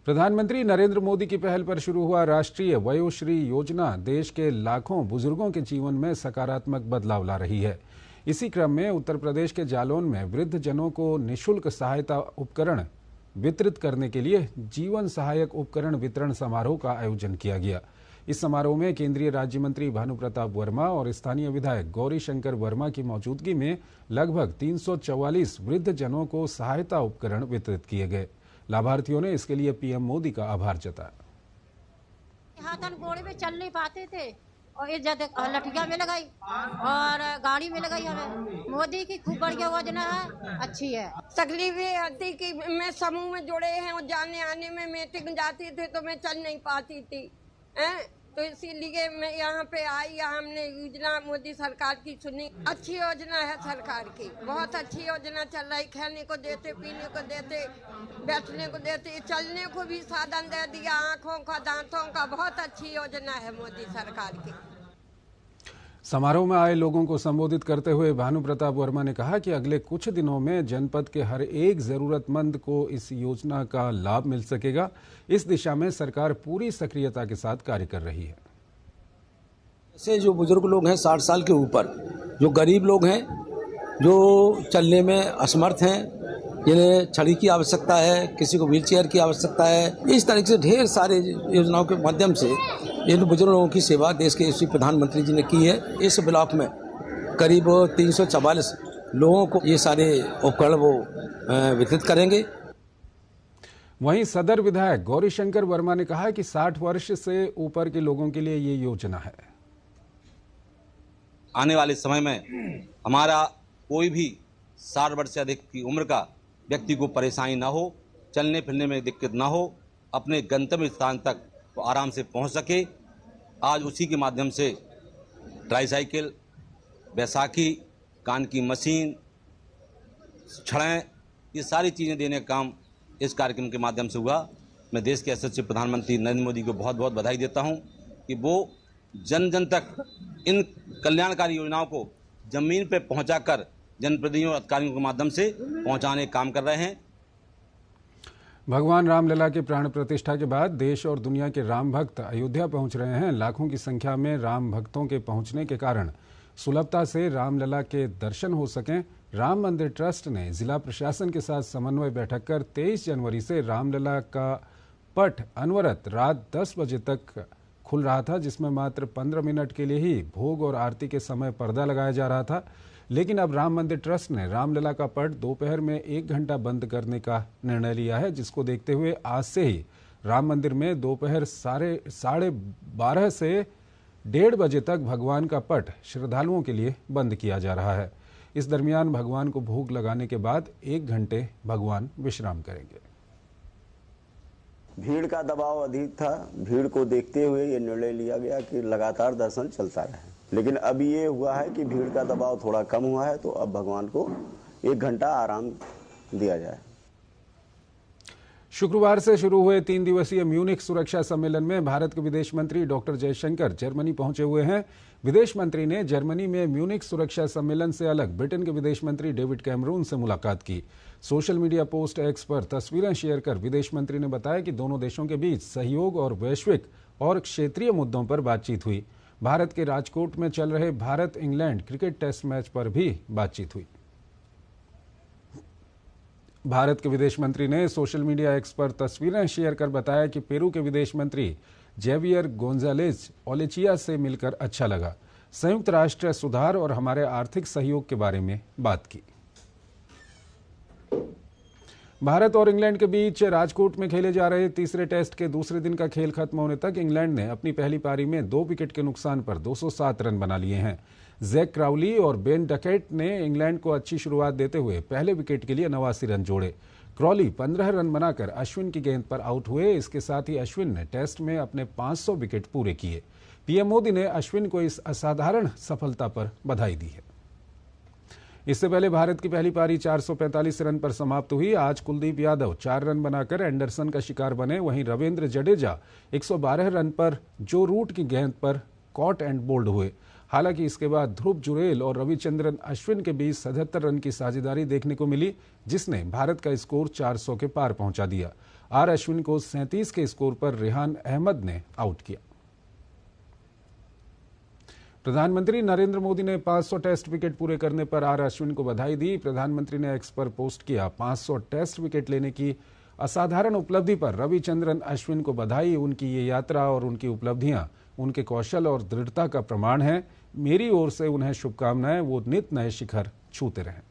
प्रधानमंत्री नरेंद्र मोदी की पहल पर शुरू हुआ राष्ट्रीय वयोश्री योजना देश के लाखों बुजुर्गों के जीवन में सकारात्मक बदलाव ला रही है। इसी क्रम में उत्तर प्रदेश के जालौन में वृद्ध जनों को निःशुल्क सहायता उपकरण वितरित करने के लिए जीवन सहायक उपकरण वितरण समारोह का आयोजन किया गया। इस समारोह में केंद्रीय राज्य मंत्री भानु प्रताप वर्मा और स्थानीय विधायक गौरी शंकर वर्मा की मौजूदगी में लगभग 344 वृद्ध जनों को सहायता उपकरण वितरित किए गए। लाभार्थियों ने इसके लिए पीएम मोदी का आभार जताया।
हाथन घोड़े में चल नहीं पाते थे और इस ज्यादा लठिया में लगाई और गाड़ी में लगाई हमें। मोदी की खूब बढ़िया योजना है, अच्छी है।
तकलीफ ये आती कि मैं समूह में जुड़े हैं और जाने आने में मीटिंग जाती थी तो मैं चल नहीं पाती थी, तो इसीलिए मैं यहाँ पे आई। यहाँ हमने योजना मोदी सरकार की सुनी। अच्छी योजना है सरकार की, बहुत अच्छी योजना चल रही। खाने को देते, पीने को देते, बैठने को देते, चलने को भी साधन दे दिया, आँखों का, दांतों का। बहुत अच्छी योजना है मोदी सरकार की।
समारोह में आए लोगों को संबोधित करते हुए भानु प्रताप वर्मा ने कहा कि अगले कुछ दिनों में जनपद के हर एक जरूरतमंद को इस योजना का लाभ मिल सकेगा। इस दिशा में सरकार पूरी सक्रियता के साथ कार्य कर रही है।
ऐसे जो बुजुर्ग लोग हैं 60 साल के ऊपर, जो गरीब लोग हैं, जो चलने में असमर्थ हैं, जिन्हें छड़ी की आवश्यकता है, किसी को व्हीलचेयर की आवश्यकता है, इस तरीके से ढेर सारे योजनाओं के माध्यम से इन बुजुर्ग लोगों की सेवा देश के यशस्वी प्रधानमंत्री जी ने की है। इस ब्लॉक में करीब 344 लोगों को ये सारे उपकरण वो वितरित करेंगे।
वहीं सदर विधायक गौरीशंकर वर्मा ने कहा कि 60 वर्ष से ऊपर के लोगों के लिए ये योजना है।
आने वाले समय में हमारा कोई भी 60 वर्ष से अधिक की उम्र का व्यक्ति को परेशानी ना हो, चलने फिरने में दिक्कत ना हो, अपने गंतव्य स्थान तक तो आराम से पहुंच सके। आज उसी के माध्यम से ट्राईसाइकिल, बैसाखी, कान की मशीन, छड़ें, ये सारी चीज़ें देने का काम इस कार्यक्रम के माध्यम से हुआ। मैं देश के यशस्वी प्रधानमंत्री नरेंद्र मोदी को बहुत बहुत बधाई देता हूं कि वो जन जन तक इन कल्याणकारी योजनाओं को जमीन पर पहुंचाकर जनप्रतिनिधियों और अधिकारियों के माध्यम से पहुंचाने का काम कर रहे हैं।
भगवान रामलला के प्राण प्रतिष्ठा के बाद देश और दुनिया के राम भक्त अयोध्या पहुंच रहे हैं। लाखों की संख्या में राम भक्तों के पहुंचने के कारण सुलभता से रामलला के दर्शन हो सकें, राम मंदिर ट्रस्ट ने जिला प्रशासन के साथ समन्वय बैठक कर 23 जनवरी से रामलला का पट अनवरत रात 10 बजे तक खुल रहा था, जिसमें मात्र 15 मिनट के लिए ही भोग और आरती के समय पर्दा लगाया जा रहा था। लेकिन अब राम मंदिर ट्रस्ट ने रामलला का पट दोपहर में 1 घंटा बंद करने का निर्णय लिया है, जिसको देखते हुए आज से ही राम मंदिर में दोपहर 12:30 से 1:30 बजे तक भगवान का पट श्रद्धालुओं के लिए बंद किया जा रहा है। इस दरमियान भगवान को भोग लगाने के बाद 1 घंटे भगवान विश्राम करेंगे।
भीड़ का दबाव अधिक था, भीड़ को देखते हुए ये निर्णय लिया गया कि लगातार दर्शन चलता रहे। लेकिन अब ये हुआ है कि भीड़ का दबाव थोड़ा कम हुआ है, तो अब भगवान को 1 घंटा आराम दिया जाए।
शुक्रवार से शुरू हुए 3 दिवसीय म्यूनिख सुरक्षा सम्मेलन में भारत के विदेश मंत्री डॉक्टर जयशंकर जर्मनी पहुंचे हुए हैं। विदेश मंत्री ने जर्मनी में म्यूनिख सुरक्षा सम्मेलन से अलग ब्रिटेन के विदेश मंत्री डेविड कैमरून से मुलाकात की। सोशल मीडिया पोस्ट एक्स पर तस्वीरें शेयर कर विदेश मंत्री ने बताया कि दोनों देशों के बीच सहयोग और वैश्विक और क्षेत्रीय मुद्दों पर बातचीत हुई। भारत के राजकोट में चल रहे Bharat England cricket test match पर भी बातचीत हुई। भारत के विदेश मंत्री ने सोशल मीडिया एक्स पर तस्वीरें शेयर कर बताया कि पेरू के विदेश मंत्री जेवियर गोंजालेज ओलेचिया से मिलकर अच्छा लगा। संयुक्त राष्ट्र सुधार और हमारे आर्थिक सहयोग के बारे में बात की। भारत और इंग्लैंड के बीच राजकोट में खेले जा रहे तीसरे टेस्ट के दूसरे दिन का खेल खत्म होने तक इंग्लैंड ने अपनी पहली पारी में 2 विकेट के नुकसान पर 207 रन बना लिए हैं। जैक क्राउली और बेन डकेट ने इंग्लैंड को अच्छी शुरुआत देते हुए पहले विकेट के लिए 89 रन जोड़े। क्राउली 15 रन बनाकर अश्विन की गेंद पर आउट हुए। इसके साथ ही अश्विन ने टेस्ट में अपने 500 विकेट पूरे किए। पीएम मोदी ने अश्विन को इस असाधारण सफलता पर बधाई दी है। इससे पहले भारत की पहली पारी 445 रन पर समाप्त हुई। आज कुलदीप यादव 4 रन बनाकर एंडरसन का शिकार बने। वहीं रविंद्र जडेजा 112 रन पर जो रूट की गेंद पर कॉट एंड बोल्ड हुए। हालांकि इसके बाद ध्रुव जुरेल और रविचंद्रन अश्विन के बीच 77 रन की साझेदारी देखने को मिली, जिसने भारत का स्कोर 400 के पार पहुंचा दिया। आर अश्विन को 37 के स्कोर पर रेहान अहमद ने आउट किया। प्रधानमंत्री नरेंद्र मोदी ने 500 टेस्ट विकेट पूरे करने पर आर अश्विन को बधाई दी। प्रधानमंत्री ने एक्स पर पोस्ट किया 500 टेस्ट विकेट लेने की असाधारण उपलब्धि पर रविचंद्रन अश्विन को बधाई। उनकी ये यात्रा और उनकी उपलब्धियां उनके कौशल और दृढ़ता का प्रमाण है। मेरी ओर से उन्हें शुभकामनाएं। वो नित नए शिखर छूते रहें।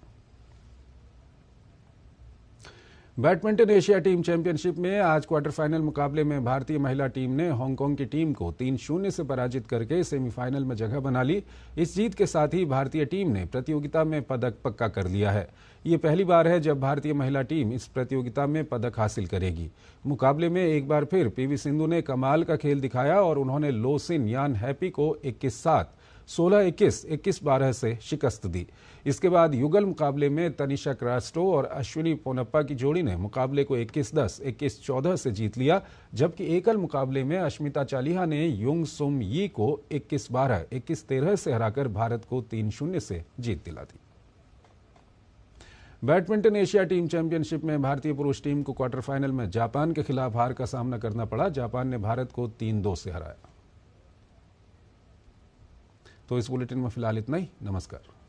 बैडमिंटन एशिया टीम चैंपियनशिप में आज क्वार्टर फाइनल मुकाबले में भारतीय महिला टीम ने हांगकांग की टीम को 3-0 से पराजित करके सेमीफाइनल में जगह बना ली। इस जीत के साथ ही भारतीय टीम ने प्रतियोगिता में पदक पक्का कर लिया है। ये पहली बार है जब भारतीय महिला टीम इस प्रतियोगिता में पदक हासिल करेगी। मुकाबले में एक बार फिर पीवी सिंधु ने कमाल का खेल दिखाया और उन्होंने लो सिन यान हैप्पी को 21-7, 16-21, 21-12 से शिकस्त दी। इसके बाद युगल मुकाबले में तनिषा क्रास्टो और अश्विनी पोनप्पा की जोड़ी ने मुकाबले को 21-10, 21-14 से जीत लिया, जबकि एकल मुकाबले में अश्मिता चालिहा ने युंग सुम यी को 21-12, 21-13 से हराकर भारत को 3-0 से जीत दिला दी। बैडमिंटन एशिया टीम चैंपियनशिप में भारतीय पुरुष टीम को क्वार्टर फाइनल में जापान के खिलाफ हार का सामना करना पड़ा। जापान ने भारत को 3-2 से हराया। तो इस बुलेटिन में फिलहाल इतना ही। नमस्कार।